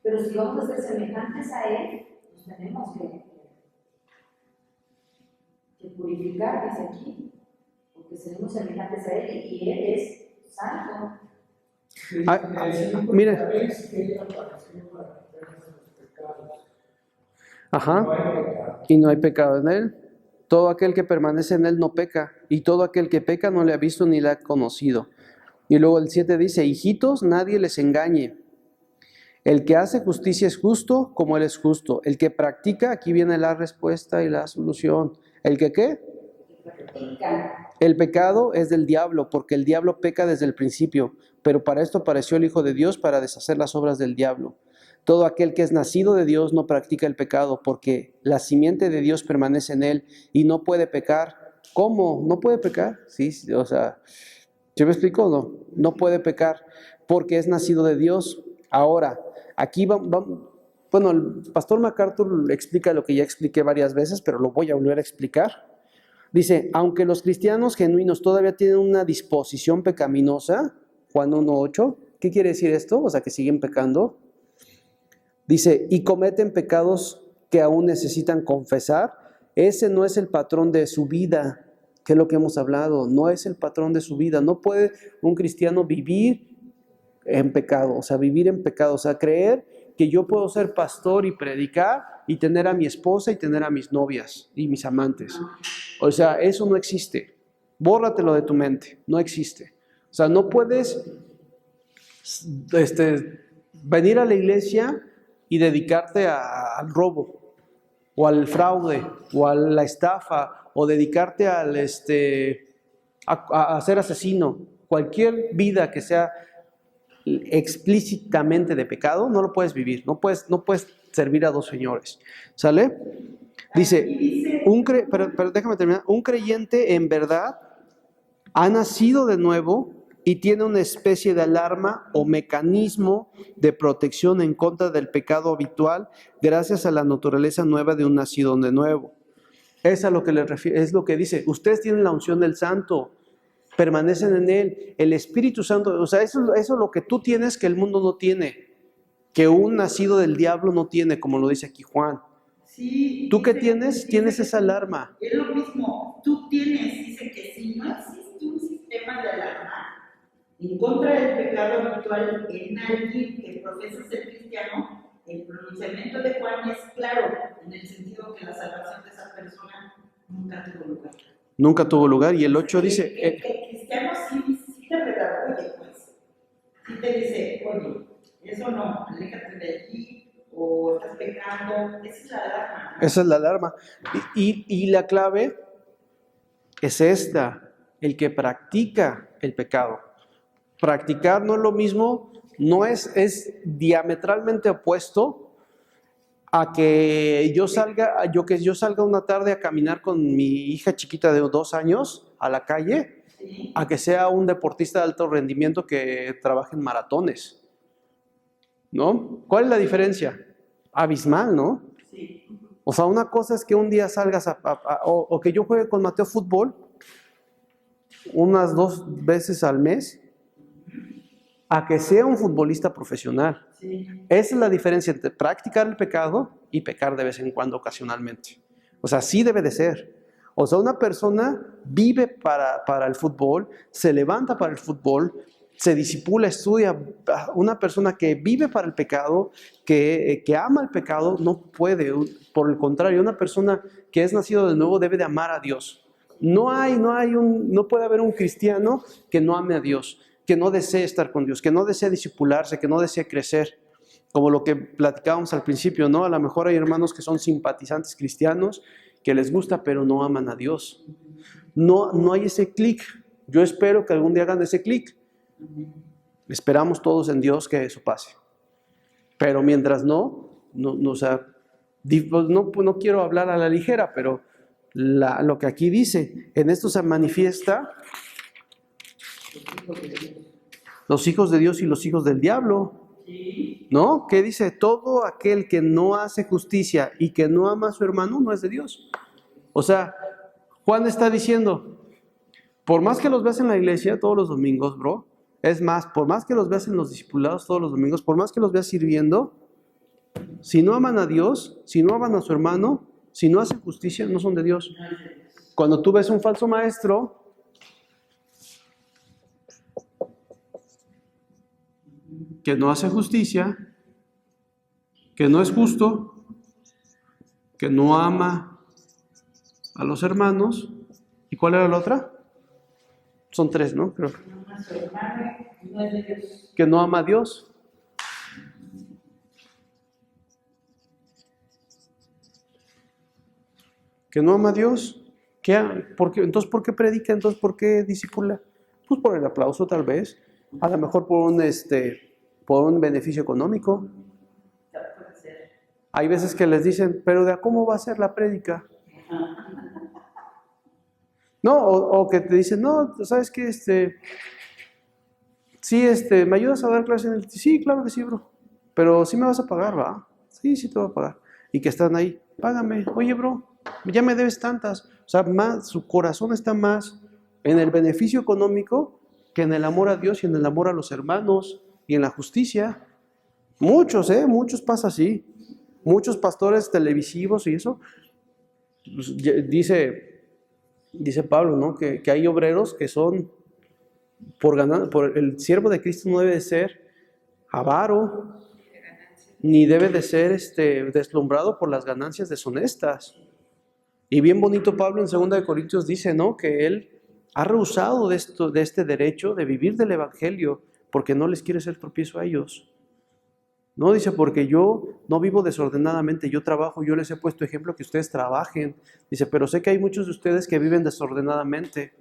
Pero si vamos a ser semejantes a Él, pues tenemos que purificar, dice aquí, porque seremos semejantes a Él y Él es santo. Mire. Ajá. Y no hay pecado en Él. Todo aquel que permanece en Él no peca, y todo aquel que peca no le ha visto ni le ha conocido. Y luego el 7 dice, hijitos, nadie les engañe. El que hace justicia es justo como Él es justo. El que practica, aquí viene la respuesta y la solución. ¿El que qué? El pecado es del diablo, porque el diablo peca desde el principio, pero para esto apareció el Hijo de Dios, para deshacer las obras del diablo. Todo aquel que es nacido de Dios no practica el pecado, porque la simiente de Dios permanece en él y no puede pecar. ¿Cómo? ¿No puede pecar? Sí, o sea, ¿se me explicó? No puede pecar, porque es nacido de Dios. Ahora, aquí bueno, el pastor MacArthur explica lo que ya expliqué varias veces, pero lo voy a volver a explicar. Dice, aunque los cristianos genuinos todavía tienen una disposición pecaminosa, Juan 1:8, ¿qué quiere decir esto? O sea, que siguen pecando. Dice, y cometen pecados que aún necesitan confesar. Ese no es el patrón de su vida, que es lo que hemos hablado. No es el patrón de su vida. No puede un cristiano vivir en pecado, o sea, vivir en pecado, o sea, creer que yo puedo ser pastor y predicar y tener a mi esposa y tener a mis novias y mis amantes. O sea, eso no existe. Bórratelo de tu mente, no existe. O sea, no puedes venir a la iglesia y dedicarte al robo, o al fraude, o a la estafa, o dedicarte a ser asesino. Cualquier vida que sea explícitamente de pecado, no lo puedes vivir, no puedes servir a dos señores. ¿Sale? Dice, pero déjame terminar. Un creyente en verdad ha nacido de nuevo y tiene una especie de alarma o mecanismo de protección en contra del pecado habitual gracias a la naturaleza nueva de un nacido de nuevo. Es a lo que le refiere, es lo que dice. Ustedes tienen la unción del Santo, permanecen en Él, el Espíritu Santo. O sea, eso es lo que tú tienes que el mundo no tiene, que un nacido del diablo no tiene, como lo dice aquí Juan. Sí, ¿Tú qué tienes? Tienes esa alarma. Es lo mismo, tú tienes, dice que si no existe un sistema de alarma, En contra del pecado habitual en alguien que profesa ser cristiano, el pronunciamiento de Juan es claro, en el sentido que la salvación de esa persona nunca tuvo lugar. Nunca tuvo lugar, y el 8 dice... El cristiano sí te redarguye, pues. Sí te dice, oye, eso no, aléjate de allí, o estás pecando. Esa es la alarma, ¿no? Esa es la alarma. Y la clave es esta, el que practica el pecado. Practicar no es lo mismo, es diametralmente opuesto a que yo salga una tarde a caminar con mi hija chiquita de 2 años a la calle, Sí. a que sea un deportista de alto rendimiento que trabaje en maratones, ¿no? ¿Cuál es la diferencia? Abismal, ¿no? Sí. O sea, una cosa es que un día salgas o que yo juegue con Mateo fútbol unas 2 veces al mes, a que sea un futbolista profesional. Sí. Esa es la diferencia entre practicar el pecado y pecar de vez en cuando, ocasionalmente. O sea, sí debe de ser. O sea, una persona vive para el fútbol, se levanta para el fútbol, se discipula, estudia. Una persona que vive para el pecado, que ama el pecado, no puede. Por el contrario, una persona que es nacido de nuevo debe de amar a Dios. No puede haber un cristiano que no ame a Dios, que no desee estar con Dios, que no desee discipularse, que no desee crecer. Como lo que platicábamos al principio, ¿no? A lo mejor hay hermanos que son simpatizantes cristianos, que les gusta, pero no aman a Dios. No hay ese clic. Yo espero que algún día hagan ese clic. Esperamos todos en Dios que eso pase. Pero mientras no quiero hablar a la ligera, pero lo que aquí dice, en esto se manifiesta los hijos de Dios y los hijos del diablo. ¿No? ¿Qué dice? Todo aquel que no hace justicia y que no ama a su hermano no es de Dios. O sea, Juan está diciendo, por más que los veas en la iglesia todos los domingos, bro, es más, por más que los veas en los discipulados todos los domingos, por más que los veas sirviendo, si no aman a Dios, si no aman a su hermano, si no hacen justicia, no son de Dios. Cuando tú ves un falso maestro, que no hace justicia, que no es justo, que no ama a los hermanos, ¿y cuál era la otra? Son 3, ¿no? Creo. No ama a su hermano, no es de Dios. Que no ama a Dios. Que no ama a Dios. Entonces, ¿por qué predica? Entonces, ¿por qué discipula? Pues por el aplauso, tal vez. A lo mejor por un beneficio económico. Puede ser. Hay veces que les dicen, pero ¿de cómo va a ser la prédica? No, o que te dicen, no, ¿sabes qué? Sí, ¿me ayudas a dar clase en el...? Sí, claro que sí, bro. Pero sí me vas a pagar, ¿va? Sí, sí te voy a pagar. Y que están ahí, págame. Oye, bro, ya me debes tantas. O sea, su corazón está más en el beneficio económico que en el amor a Dios y en el amor a los hermanos y en la justicia. Muchos pasa así. Muchos pastores televisivos y eso. Pues, dice Pablo, ¿no? Que hay obreros que son por el siervo de Cristo no debe de ser avaro, ni debe de ser deslumbrado por las ganancias deshonestas. Y bien bonito Pablo en 2 de Corintios dice, ¿no? Que él ha rehusado de este derecho de vivir del evangelio porque no les quiere ser tropiezo a ellos. No, dice, porque yo no vivo desordenadamente, yo trabajo, yo les he puesto ejemplo que ustedes trabajen. Dice, pero sé que hay muchos de ustedes que viven desordenadamente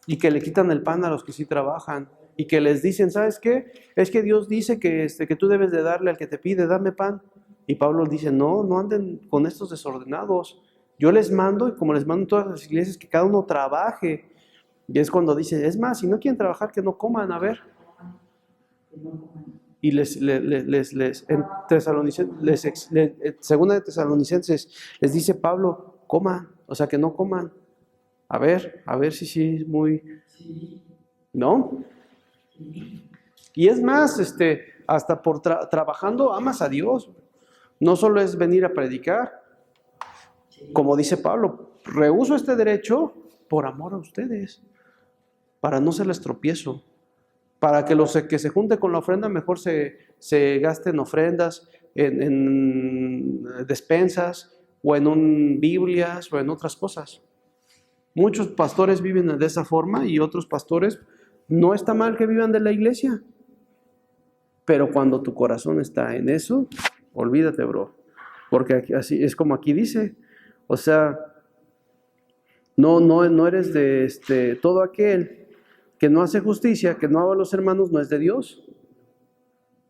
y que le quitan el pan a los que sí trabajan y que les dicen, ¿sabes qué? Es que Dios dice que tú debes de darle al que te pide, dame pan. Y Pablo dice, no anden con estos desordenados. Yo les mando, y como les mando en todas las iglesias, que cada uno trabaje. Y es cuando dice, es más, si no quieren trabajar, que no coman, a ver. Y en Segunda de Tesalonicenses les dice Pablo, coman, o sea que no coman. A ver si sí es muy, ¿no? Y es más, hasta por trabajando amas a Dios. No solo es venir a predicar, como dice Pablo, rehúso este derecho por amor a ustedes, para no serles tropiezo. Para que los que se junte con la ofrenda mejor se gasten en ofrendas, en despensas, o en Biblias, o en otras cosas. Muchos pastores viven de esa forma y otros pastores, no está mal que vivan de la iglesia. Pero cuando tu corazón está en eso, olvídate, bro. Porque así es como aquí dice. O sea, no eres de todo aquel que no hace justicia, que no ama a los hermanos, no es de Dios.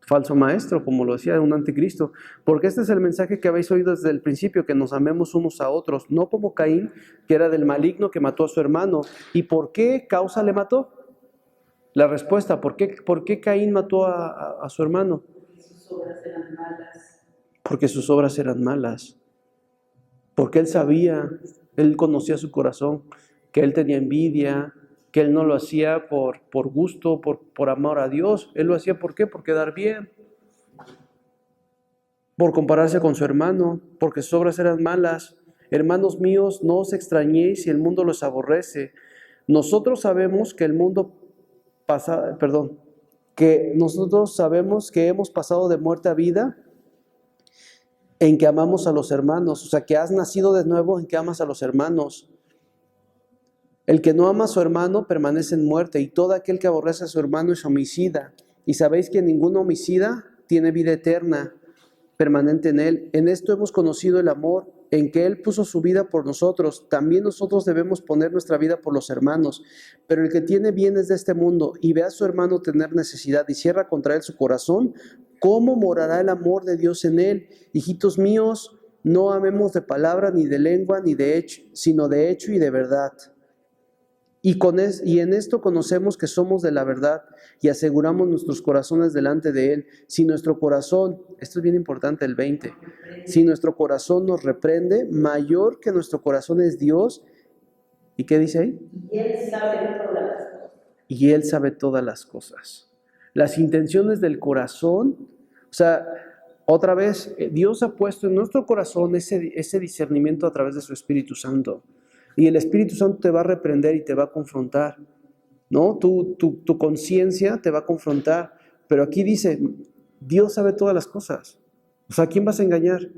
Falso maestro, como lo decía, un anticristo. Porque este es el mensaje que habéis oído desde el principio, que nos amemos unos a otros, no como Caín, que era del maligno, que mató a su hermano. ¿Y por qué causa le mató? La respuesta, ¿por qué Caín mató a su hermano? Sus obras eran malas. Porque sus obras eran malas. Porque él sabía, él conocía su corazón, que él tenía envidia, que él no lo hacía por gusto, por amor a Dios. Él lo hacía ¿por qué? Por quedar bien. Por compararse con su hermano, porque sus obras eran malas. Hermanos míos, no os extrañéis si el mundo los aborrece. Nosotros sabemos que nosotros sabemos que hemos pasado de muerte a vida en que amamos a los hermanos. O sea, que has nacido de nuevo en que amas a los hermanos. El que no ama a su hermano permanece en muerte, y todo aquel que aborrece a su hermano es homicida. Y sabéis que ningún homicida tiene vida eterna permanente en él. En esto hemos conocido el amor, en que él puso su vida por nosotros. También nosotros debemos poner nuestra vida por los hermanos. Pero el que tiene bienes de este mundo y ve a su hermano tener necesidad y cierra contra él su corazón, ¿cómo morará el amor de Dios en él? Hijitos míos, no amemos de palabra, ni de lengua, ni de hecho, sino de hecho y de verdad. Y en esto conocemos que somos de la verdad y aseguramos nuestros corazones delante de Él. Si nuestro corazón, esto es bien importante, el 20, si nuestro corazón nos reprende, mayor que nuestro corazón es Dios. ¿Y qué dice ahí? Y Él sabe todas las cosas. Y Él sabe todas las cosas. Las intenciones del corazón, o sea, otra vez, Dios ha puesto en nuestro corazón ese discernimiento a través de su Espíritu Santo. Y el Espíritu Santo te va a reprender y te va a confrontar, ¿no? Tu conciencia te va a confrontar. Pero aquí dice, Dios sabe todas las cosas. O sea, ¿a quién vas a engañar?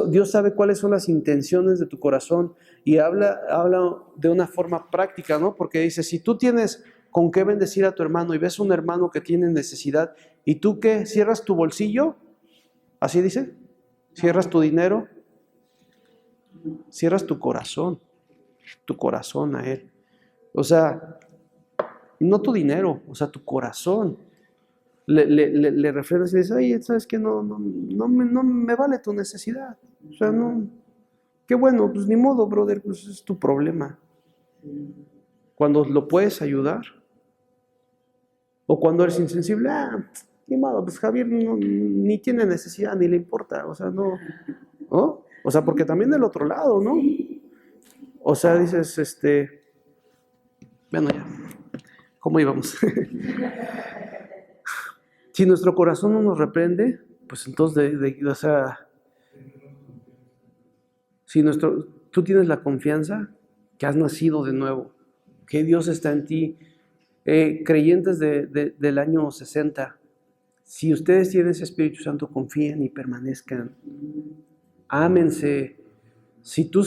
Dios sabe cuáles son las intenciones de tu corazón. Y habla de una forma práctica, ¿no? Porque dice, si tú tienes con qué bendecir a tu hermano y ves a un hermano que tiene necesidad, ¿y tú qué? ¿Cierras tu bolsillo? ¿Así dice? ¿Cierras tu dinero? Cierras tu corazón a Él. O sea, no tu dinero, o sea, tu corazón. Le refrenas y dices, oye, ¿sabes qué? No me vale tu necesidad. O sea, no, qué bueno, pues ni modo, brother, pues es tu problema. Cuando lo puedes ayudar. O cuando eres insensible, ni modo, pues Javier ni tiene necesidad, ni le importa, o sea, no. O sea, porque también del otro lado, ¿no? O sea, dices, bueno, ya, ¿cómo íbamos? Si nuestro corazón no nos reprende, pues entonces, o sea, si tú tienes la confianza que has nacido de nuevo, que Dios está en ti, creyentes del año 60, si ustedes tienen ese Espíritu Santo, confíen y permanezcan. Ámense. Si tú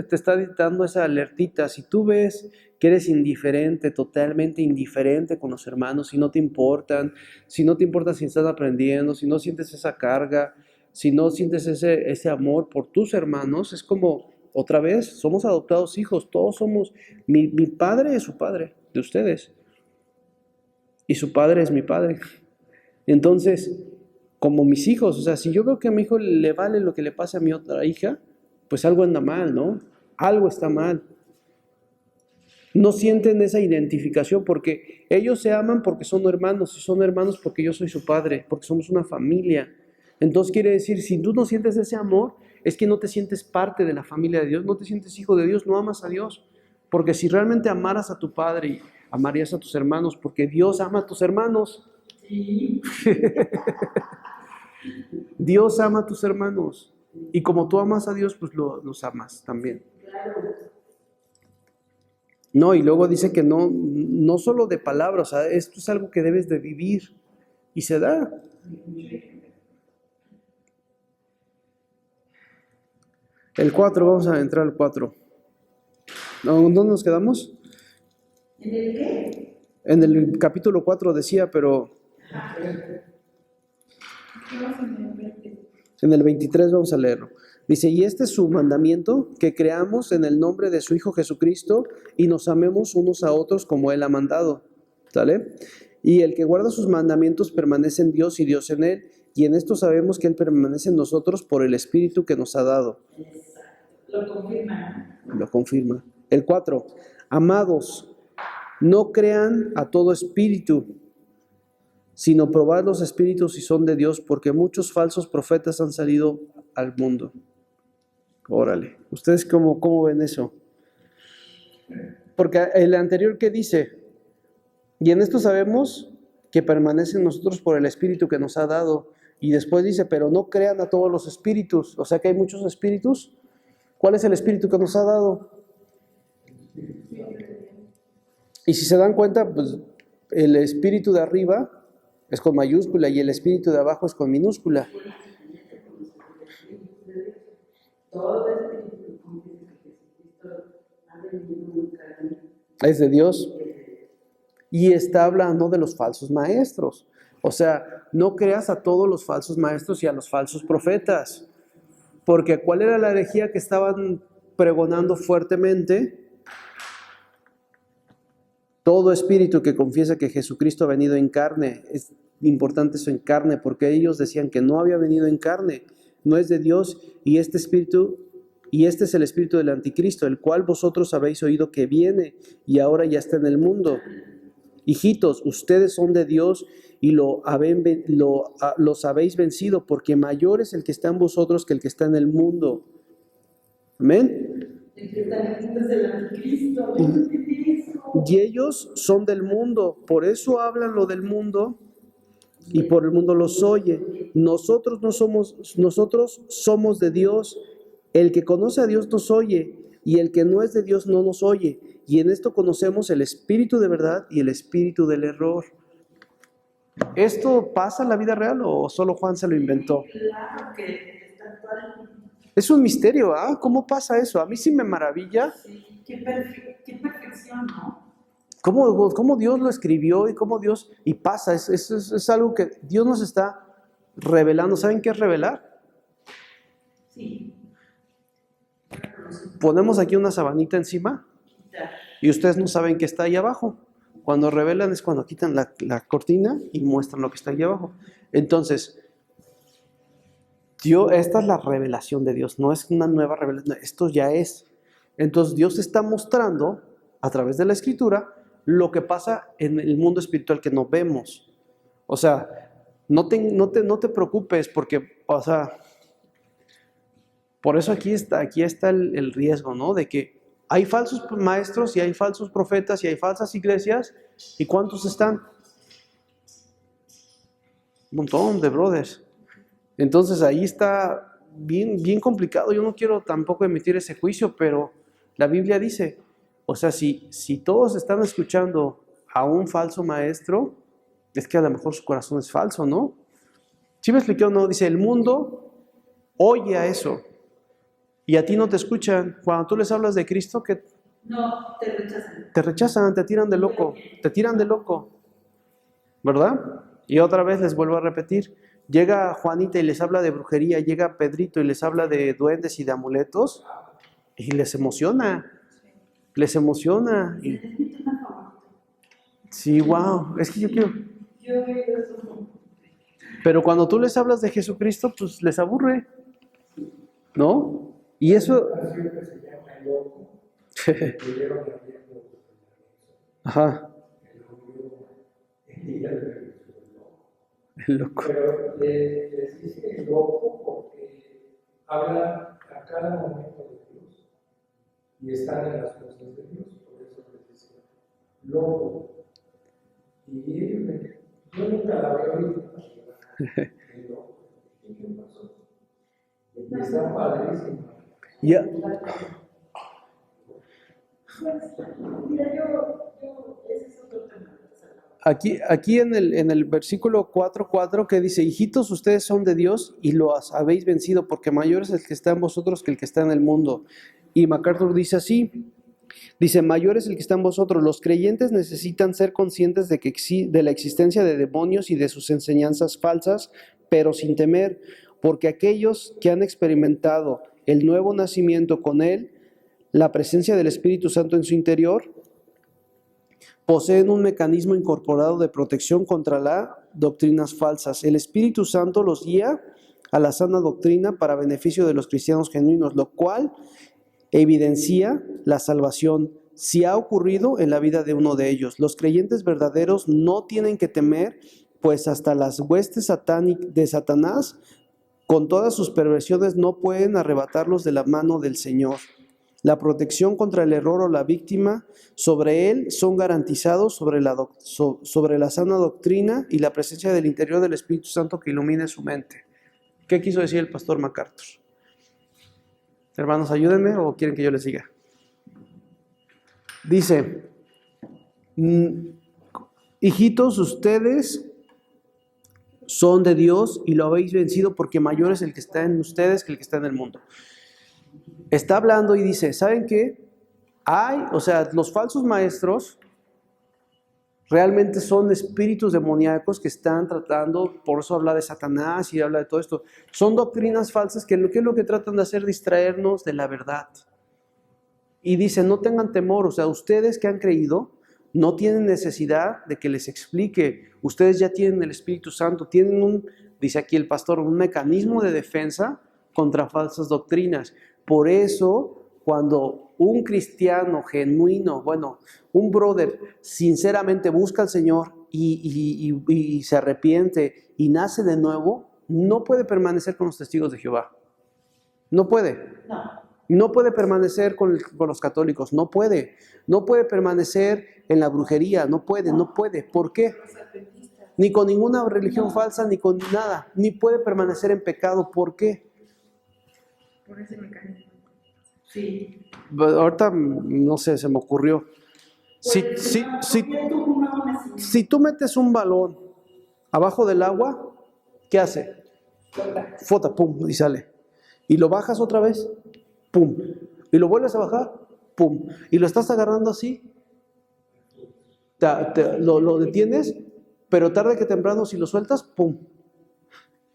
te está dictando esa alertita, si tú ves que eres indiferente, totalmente indiferente con los hermanos, si no te importa si están aprendiendo, si no sientes esa carga, si no sientes ese amor por tus hermanos, es como, otra vez, somos adoptados hijos, todos somos, mi padre es su padre, de ustedes, y su padre es mi padre. Entonces, como mis hijos, o sea, si yo veo que a mi hijo le vale lo que le pase a mi otra hija, pues algo anda mal, ¿no? Algo está mal. No sienten esa identificación porque ellos se aman porque son hermanos, y son hermanos porque yo soy su padre, porque somos una familia. Entonces quiere decir, si tú no sientes ese amor, es que no te sientes parte de la familia de Dios, no te sientes hijo de Dios, no amas a Dios. Porque si realmente amaras a tu padre, amarías a tus hermanos, porque Dios ama a tus hermanos. Sí. Dios ama a tus hermanos. Y como tú amas a Dios, pues los amas también. Claro. No, y luego dice que no no solo de palabras, o sea, esto es algo que debes de vivir y se da. El 4, vamos a entrar al 4. ¿Dónde nos quedamos? ¿En el qué? En el capítulo 4 decía, pero en el 23 vamos a leerlo. Dice, y este es su mandamiento, que creamos en el nombre de su Hijo Jesucristo y nos amemos unos a otros como Él ha mandado. ¿Sale? Y el que guarda sus mandamientos permanece en Dios y Dios en Él, y en esto sabemos que Él permanece en nosotros por el Espíritu que nos ha dado. Lo confirma. Lo confirma. El 4, amados, no crean a todo espíritu, sino probad los espíritus si son de Dios, porque muchos falsos profetas han salido al mundo. Órale, ¿ustedes cómo ven eso? Porque el anterior, ¿qué dice? Y en esto sabemos que permanece en nosotros por el Espíritu que nos ha dado. Y después dice, pero no crean a todos los espíritus. O sea que hay muchos espíritus. ¿Cuál es el espíritu que nos ha dado? Y si se dan cuenta, pues el espíritu de arriba es con mayúscula y el espíritu de abajo es con minúscula. Todo espíritu confiesa que Jesucristo ha venido en carne. Es de Dios. Y está hablando de los falsos maestros. O sea, no creas a todos los falsos maestros y a los falsos profetas. Porque ¿cuál era la herejía que estaban pregonando fuertemente? Todo espíritu que confiesa que Jesucristo ha venido en carne. Es importante eso, en carne, porque ellos decían que no había venido en carne, no es de Dios, y este es el espíritu del anticristo, el cual vosotros habéis oído que viene y ahora ya está en el mundo. Hijitos, ustedes son de Dios y los habéis vencido, porque mayor es el que está en vosotros que el que está en el mundo. Amén. El que está en el mundo es el anticristo. Y ellos son del mundo, por eso hablan lo del mundo y por el mundo los oye. Nosotros somos de Dios. El que conoce a Dios nos oye, y el que no es de Dios no nos oye. Y en esto conocemos el espíritu de verdad y el espíritu del error. ¿Esto pasa en la vida real o solo Juan se lo inventó? Claro que está todo. Es un misterio, ¿ah? ¿Cómo pasa eso? A mí sí me maravilla. Sí, qué perfección, ¿no? ¿Cómo Dios lo escribió y cómo Dios... Y pasa, es algo que Dios nos está revelando. ¿Saben qué es revelar? Sí. Ponemos aquí una sabanita encima y ustedes no saben qué está ahí abajo. Cuando revelan es cuando quitan la cortina y muestran lo que está ahí abajo. Entonces, esta es la revelación de Dios, no es una nueva revelación, esto ya es. Entonces Dios está mostrando a través de la Escritura lo que pasa en el mundo espiritual que no vemos. O sea, no te preocupes porque, o sea, por eso aquí está el riesgo, ¿no? De que hay falsos maestros y hay falsos profetas y hay falsas iglesias. ¿Y cuántos están? Un montón de brothers. Entonces ahí está bien complicado. Yo no quiero tampoco emitir ese juicio, pero la Biblia dice, o sea, si todos están escuchando a un falso maestro, es que a lo mejor su corazón es falso, ¿no? ¿Sí me expliqué o no? Dice, el mundo oye a eso y a ti no te escuchan. Cuando tú les hablas de Cristo, que No, te rechazan. te rechazan, te tiran de loco, ¿verdad? Y otra vez les vuelvo a repetir, llega Juanita y les habla de brujería, llega Pedrito y les habla de duendes y de amuletos y les emociona. Y, sí, wow, es que yo quiero. Yo veo eso. Pero cuando tú les hablas de Jesucristo, pues les aburre, ¿no? Y eso... Siempre se llama el loco, que lleva viendo Ajá, el día de el loco. Pero les dice el loco porque hablan a cada momento de Dios y están en las cosas de Dios, por eso les dice loco. Y ellos yo nunca la había oído. El loco. ¿Y qué pasó? Y está padrísimo. Ya. Mira, yo, ese es otro aquí en el versículo 4:4 que dice, hijitos, ustedes son de Dios y los habéis vencido, porque mayor es el que está en vosotros que el que está en el mundo. Y MacArthur dice así, dice, mayor es el que está en vosotros. Los creyentes necesitan ser conscientes de la existencia de demonios y de sus enseñanzas falsas, pero sin temer, porque aquellos que han experimentado el nuevo nacimiento con Él, la presencia del Espíritu Santo en su interior, poseen un mecanismo incorporado de protección contra las doctrinas falsas. El Espíritu Santo los guía a la sana doctrina para beneficio de los cristianos genuinos, lo cual evidencia la salvación si ha ocurrido en la vida de uno de ellos. Los creyentes verdaderos no tienen que temer, pues hasta las huestes de Satanás, con todas sus perversiones, no pueden arrebatarlos de la mano del Señor. La protección contra el error o la víctima sobre él son garantizados sobre la sana doctrina y la presencia del interior del Espíritu Santo que ilumine su mente. ¿Qué quiso decir el pastor MacArthur? Hermanos, ayúdenme o quieren que yo les siga. Dice, hijitos, ustedes son de Dios y lo habéis vencido, porque mayor es el que está en ustedes que el que está en el mundo. Está hablando y dice, ¿saben qué? Los falsos maestros realmente son espíritus demoníacos que están tratando, por eso habla de Satanás y habla de todo esto. Son doctrinas falsas que es lo que tratan de hacer, distraernos de la verdad. Y dice, no tengan temor, ustedes que han creído, no tienen necesidad de que les explique. Ustedes ya tienen el Espíritu Santo, tienen dice aquí el pastor, un mecanismo de defensa contra falsas doctrinas. Por eso, cuando un cristiano genuino, un brother sinceramente busca al Señor y se arrepiente y nace de nuevo, no puede permanecer con los testigos de Jehová. No puede. No puede permanecer con los católicos, no puede permanecer en la brujería, no puede. ¿Por qué? Ni con ninguna religión falsa, ni con nada, ni puede permanecer en pecado. ¿Por qué? Por ese mecanismo. Sí. Ahorita, no sé, se me ocurrió. Si tú metes un balón abajo del agua, ¿qué hace? Flota, pum, y sale. Y lo bajas otra vez, pum. Y lo vuelves a bajar, pum. Y lo estás agarrando así, lo detienes, pero tarde que temprano si lo sueltas, pum.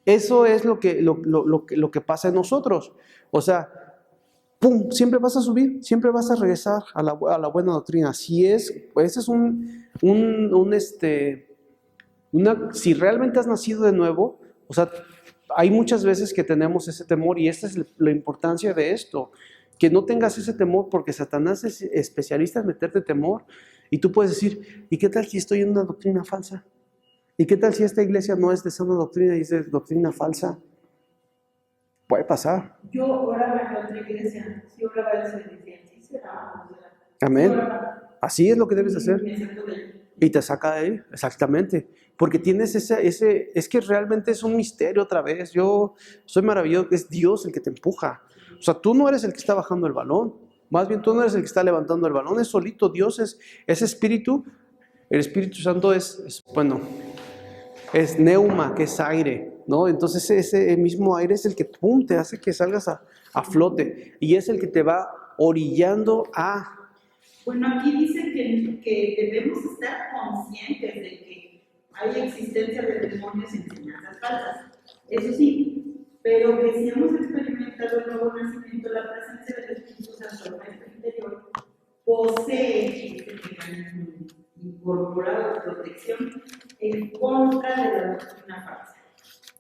Eso es lo que pasa en nosotros. Pum, siempre vas a subir, siempre vas a regresar a la buena doctrina. Si realmente has nacido de nuevo, hay muchas veces que tenemos ese temor, y esta es la importancia de esto, que no tengas ese temor, porque Satanás es especialista en meterte temor, y tú puedes decir, ¿y qué tal si estoy en una doctrina falsa? ¿Y qué tal si esta iglesia no es de sana doctrina y es de doctrina falsa? Puede pasar. Yo oraba en otra iglesia, sí oraba en esa iglesia, sí será. Amén. Sí, así es lo que debes hacer. me sacó de ahí. Y te saca de ahí, exactamente. Porque tienes es que realmente es un misterio otra vez. Yo soy maravilloso, es Dios el que te empuja. Tú no eres el que está bajando el balón. Más bien tú no eres el que está levantando el balón, es solito. Dios es espíritu. El Espíritu Santo es neuma, que es aire, ¿no? Entonces ese mismo aire es el que, pum, te hace que salgas a flote. Y es el que te va orillando a... Bueno, aquí dice que debemos estar conscientes de que hay existencia de demonios y enseñanzas falsas. Eso sí, pero que si hemos experimentado el nuevo nacimiento, la presencia del Espíritu Santo en nuestro interior posee este mecanismo incorporado de protección en contra de la doctrina falsa.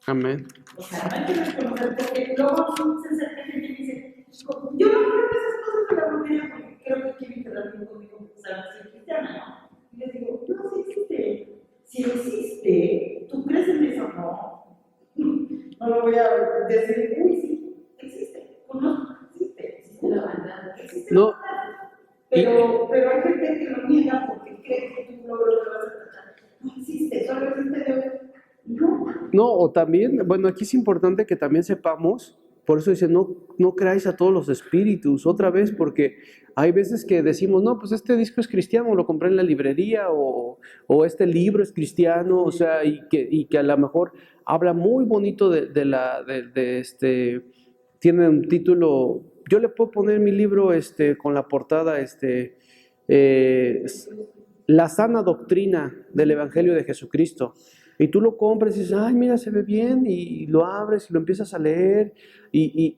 Amén. No hay que reconocer, porque luego se acerca gente y dice, yo no creo en esas cosas de la brujería, porque creo que quieren quedar bien conmigo, porque saben que soy cristiana, ¿no? Y les digo, no, sí existe. Si existe, ¿tú crees en eso? No lo voy a decir, uy, sí, existe. Conozco, existe la maldad, existe la maldad. Pero hay gente que lo niega porque cree que tú no lo vas a tratar. No existe, solo existe Dios. No, o también, aquí es importante que también sepamos, Por eso dice, no creáis a todos los espíritus, otra vez, porque hay veces que decimos, no, pues este disco es cristiano, lo compré en la librería, o este libro es cristiano, o sea, y que a lo mejor habla muy bonito tiene un título, yo le puedo poner mi libro con la portada, La sana doctrina del Evangelio de Jesucristo. Y tú lo compras y dices, ay, mira, se ve bien, y lo abres y lo empiezas a leer, y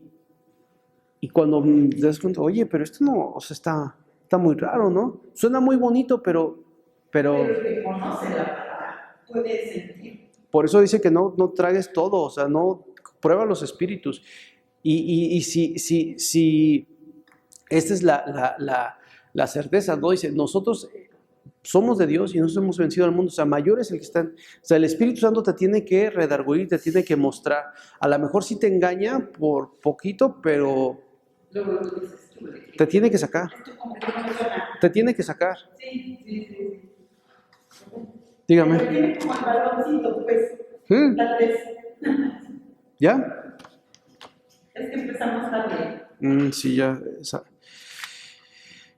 cuando te das cuenta, oye, pero esto no, o sea, está muy raro, ¿no? Suena muy bonito, pero Pero el que conoce la palabra puede sentir. por eso dice que no tragues todo, o sea, no, prueba los espíritus. Y si esta es la certeza, ¿no? Dice, nosotros somos de Dios y nosotros hemos vencido al mundo, o sea, mayor es el que está, o sea, el Espíritu Santo te tiene que redarguir, te tiene que mostrar, a lo mejor sí te engaña por poquito, pero Luego tú dices, te tiene que sacar, esto como que no me suena. te tiene que sacar, Sí. dígame. Pero tiene como el baloncito, pues, ¿Sí? tal vez. ¿Ya? Es que empezamos tarde. Sí, ya.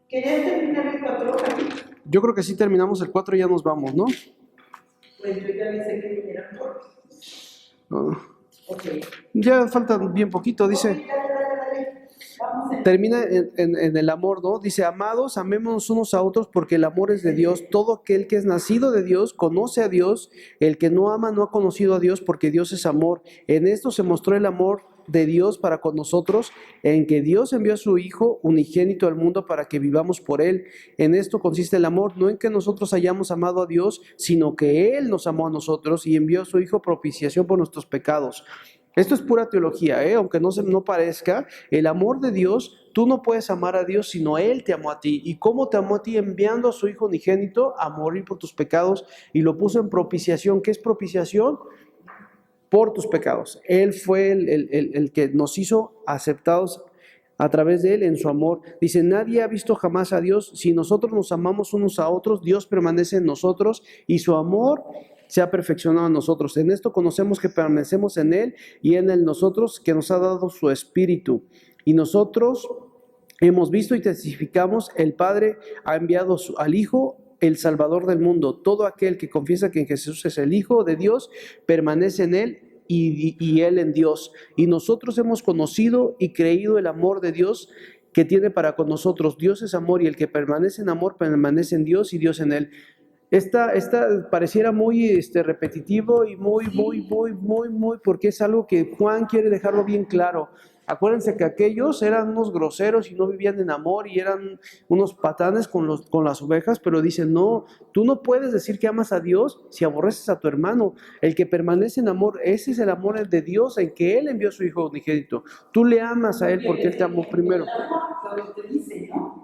¿Querías terminar el 4, Javi? Yo creo que sí terminamos el 4 y ya nos vamos, ¿no? Pues yo ya avisé que vinieran por. Ah, Ok. ya falta bien poquito, dice. Ok, dale. Vamos a Termina en el amor, ¿no? Dice, amados, amémonos unos a otros porque el amor es de Dios. Todo aquel que es nacido de Dios conoce a Dios. El que no ama no ha conocido a Dios porque Dios es amor. En esto se mostró el amor de Dios para con nosotros, en que Dios envió a su Hijo unigénito al mundo para que vivamos por Él. En esto consiste el amor, no en que nosotros hayamos amado a Dios, sino que Él nos amó a nosotros y envió a su Hijo propiciación por nuestros pecados. Esto es pura teología, aunque no parezca, el amor de Dios, tú no puedes amar a Dios, sino Él te amó a ti. ¿Y cómo te amó a ti? Enviando a su Hijo unigénito a morir por tus pecados y lo puso en propiciación. ¿Qué es propiciación? Por tus pecados. Él fue el que nos hizo aceptados a través de Él en su amor. Dice, nadie ha visto jamás a Dios. Si nosotros nos amamos unos a otros, Dios permanece en nosotros y su amor se ha perfeccionado en nosotros. En esto conocemos que permanecemos en Él y en Él nosotros, que nos ha dado su Espíritu. Y nosotros hemos visto y testificamos, el Padre ha enviado al Hijo, el Salvador del mundo. Todo aquel que confiesa que Jesús es el Hijo de Dios, permanece en Él y Él en Dios. Y nosotros hemos conocido y creído el amor de Dios que tiene para con nosotros. Dios es amor y el que permanece en amor permanece en Dios y Dios en Él. Esta pareciera muy repetitivo y muy, porque es algo que Juan quiere dejarlo bien claro. Acuérdense que aquellos eran unos groseros y no vivían en amor y eran unos patanes con las ovejas, pero dicen, no, tú no puedes decir que amas a Dios si aborreces a tu hermano. El que permanece en amor, ese es el amor de Dios, en que Él envió a su Hijo unigénito. Tú le amas a Él porque Él te amó primero. Lo que te dice, ¿no?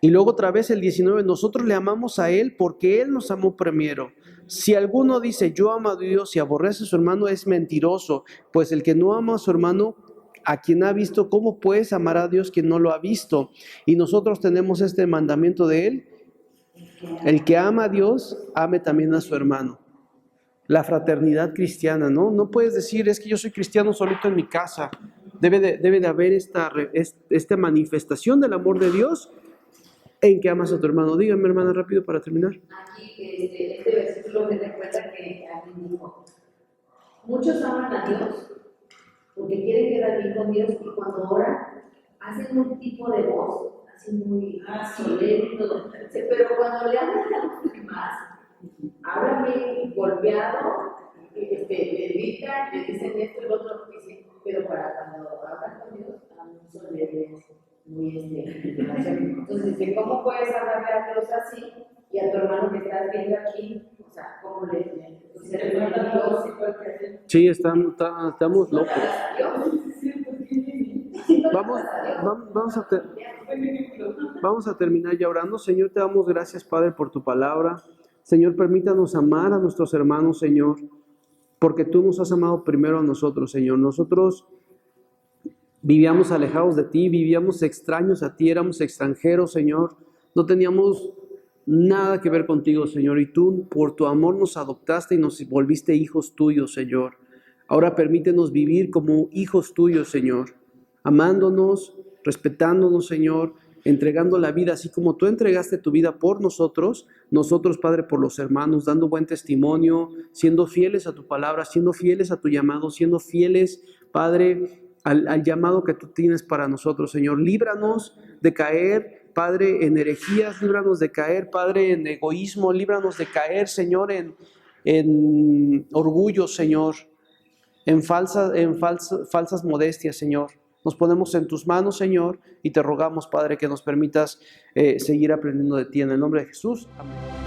Y luego otra vez el 19, nosotros le amamos a Él porque Él nos amó primero. Si alguno dice, yo amo a Dios y aborrece a su hermano, es mentiroso, pues el que no ama a su hermano, a quien ha visto, ¿cómo puedes amar a Dios quien no lo ha visto? Y nosotros tenemos este mandamiento de Él, el que ama a Dios, ame también a su hermano. La fraternidad cristiana, ¿no? No puedes decir, es que yo soy cristiano solito en mi casa. Debe de haber esta manifestación del amor de Dios en que amas a tu hermano. Dígame, hermana, rápido para terminar. Aquí este versículo me recuerda que alguien dijo, muchos aman a Dios porque quieren quedar bien con Dios y cuando oran hacen un tipo de voz así muy solemne y todo. Pero cuando le hablan a los demás, hablan bien golpeado, le gritan, le dicen esto y lo otro, pero para cuando hablan con Dios, hablan solemnes, muy entonces, ¿cómo puedes hablarle a Dios así y a tu hermano que estás viendo aquí? O sea, ¿cómo le Sí, estamos locos. Vamos a terminar ya orando. Señor, te damos gracias, Padre, por tu palabra. Señor, permítanos amar a nuestros hermanos, Señor, porque tú nos has amado primero a nosotros, Señor. Nosotros vivíamos alejados de ti, vivíamos extraños a ti, éramos extranjeros, Señor. No teníamos nada que ver contigo, Señor. Y tú, por tu amor, nos adoptaste y nos volviste hijos tuyos, Señor. Ahora permítenos vivir como hijos tuyos, Señor. amándonos, respetándonos, Señor, entregando la vida, así como tú entregaste tu vida por nosotros, Padre, por los hermanos, dando buen testimonio, siendo fieles a tu palabra, siendo fieles a tu llamado, siendo fieles, Padre, al llamado que tú tienes para nosotros, Señor. Líbranos de caer, Padre, en herejías, líbranos de caer, Padre, en egoísmo, líbranos de caer, Señor, en orgullo, Señor, en falsas modestias, Señor. Nos ponemos en tus manos, Señor, y te rogamos, Padre, que nos permitas seguir aprendiendo de ti. En el nombre de Jesús. Amén.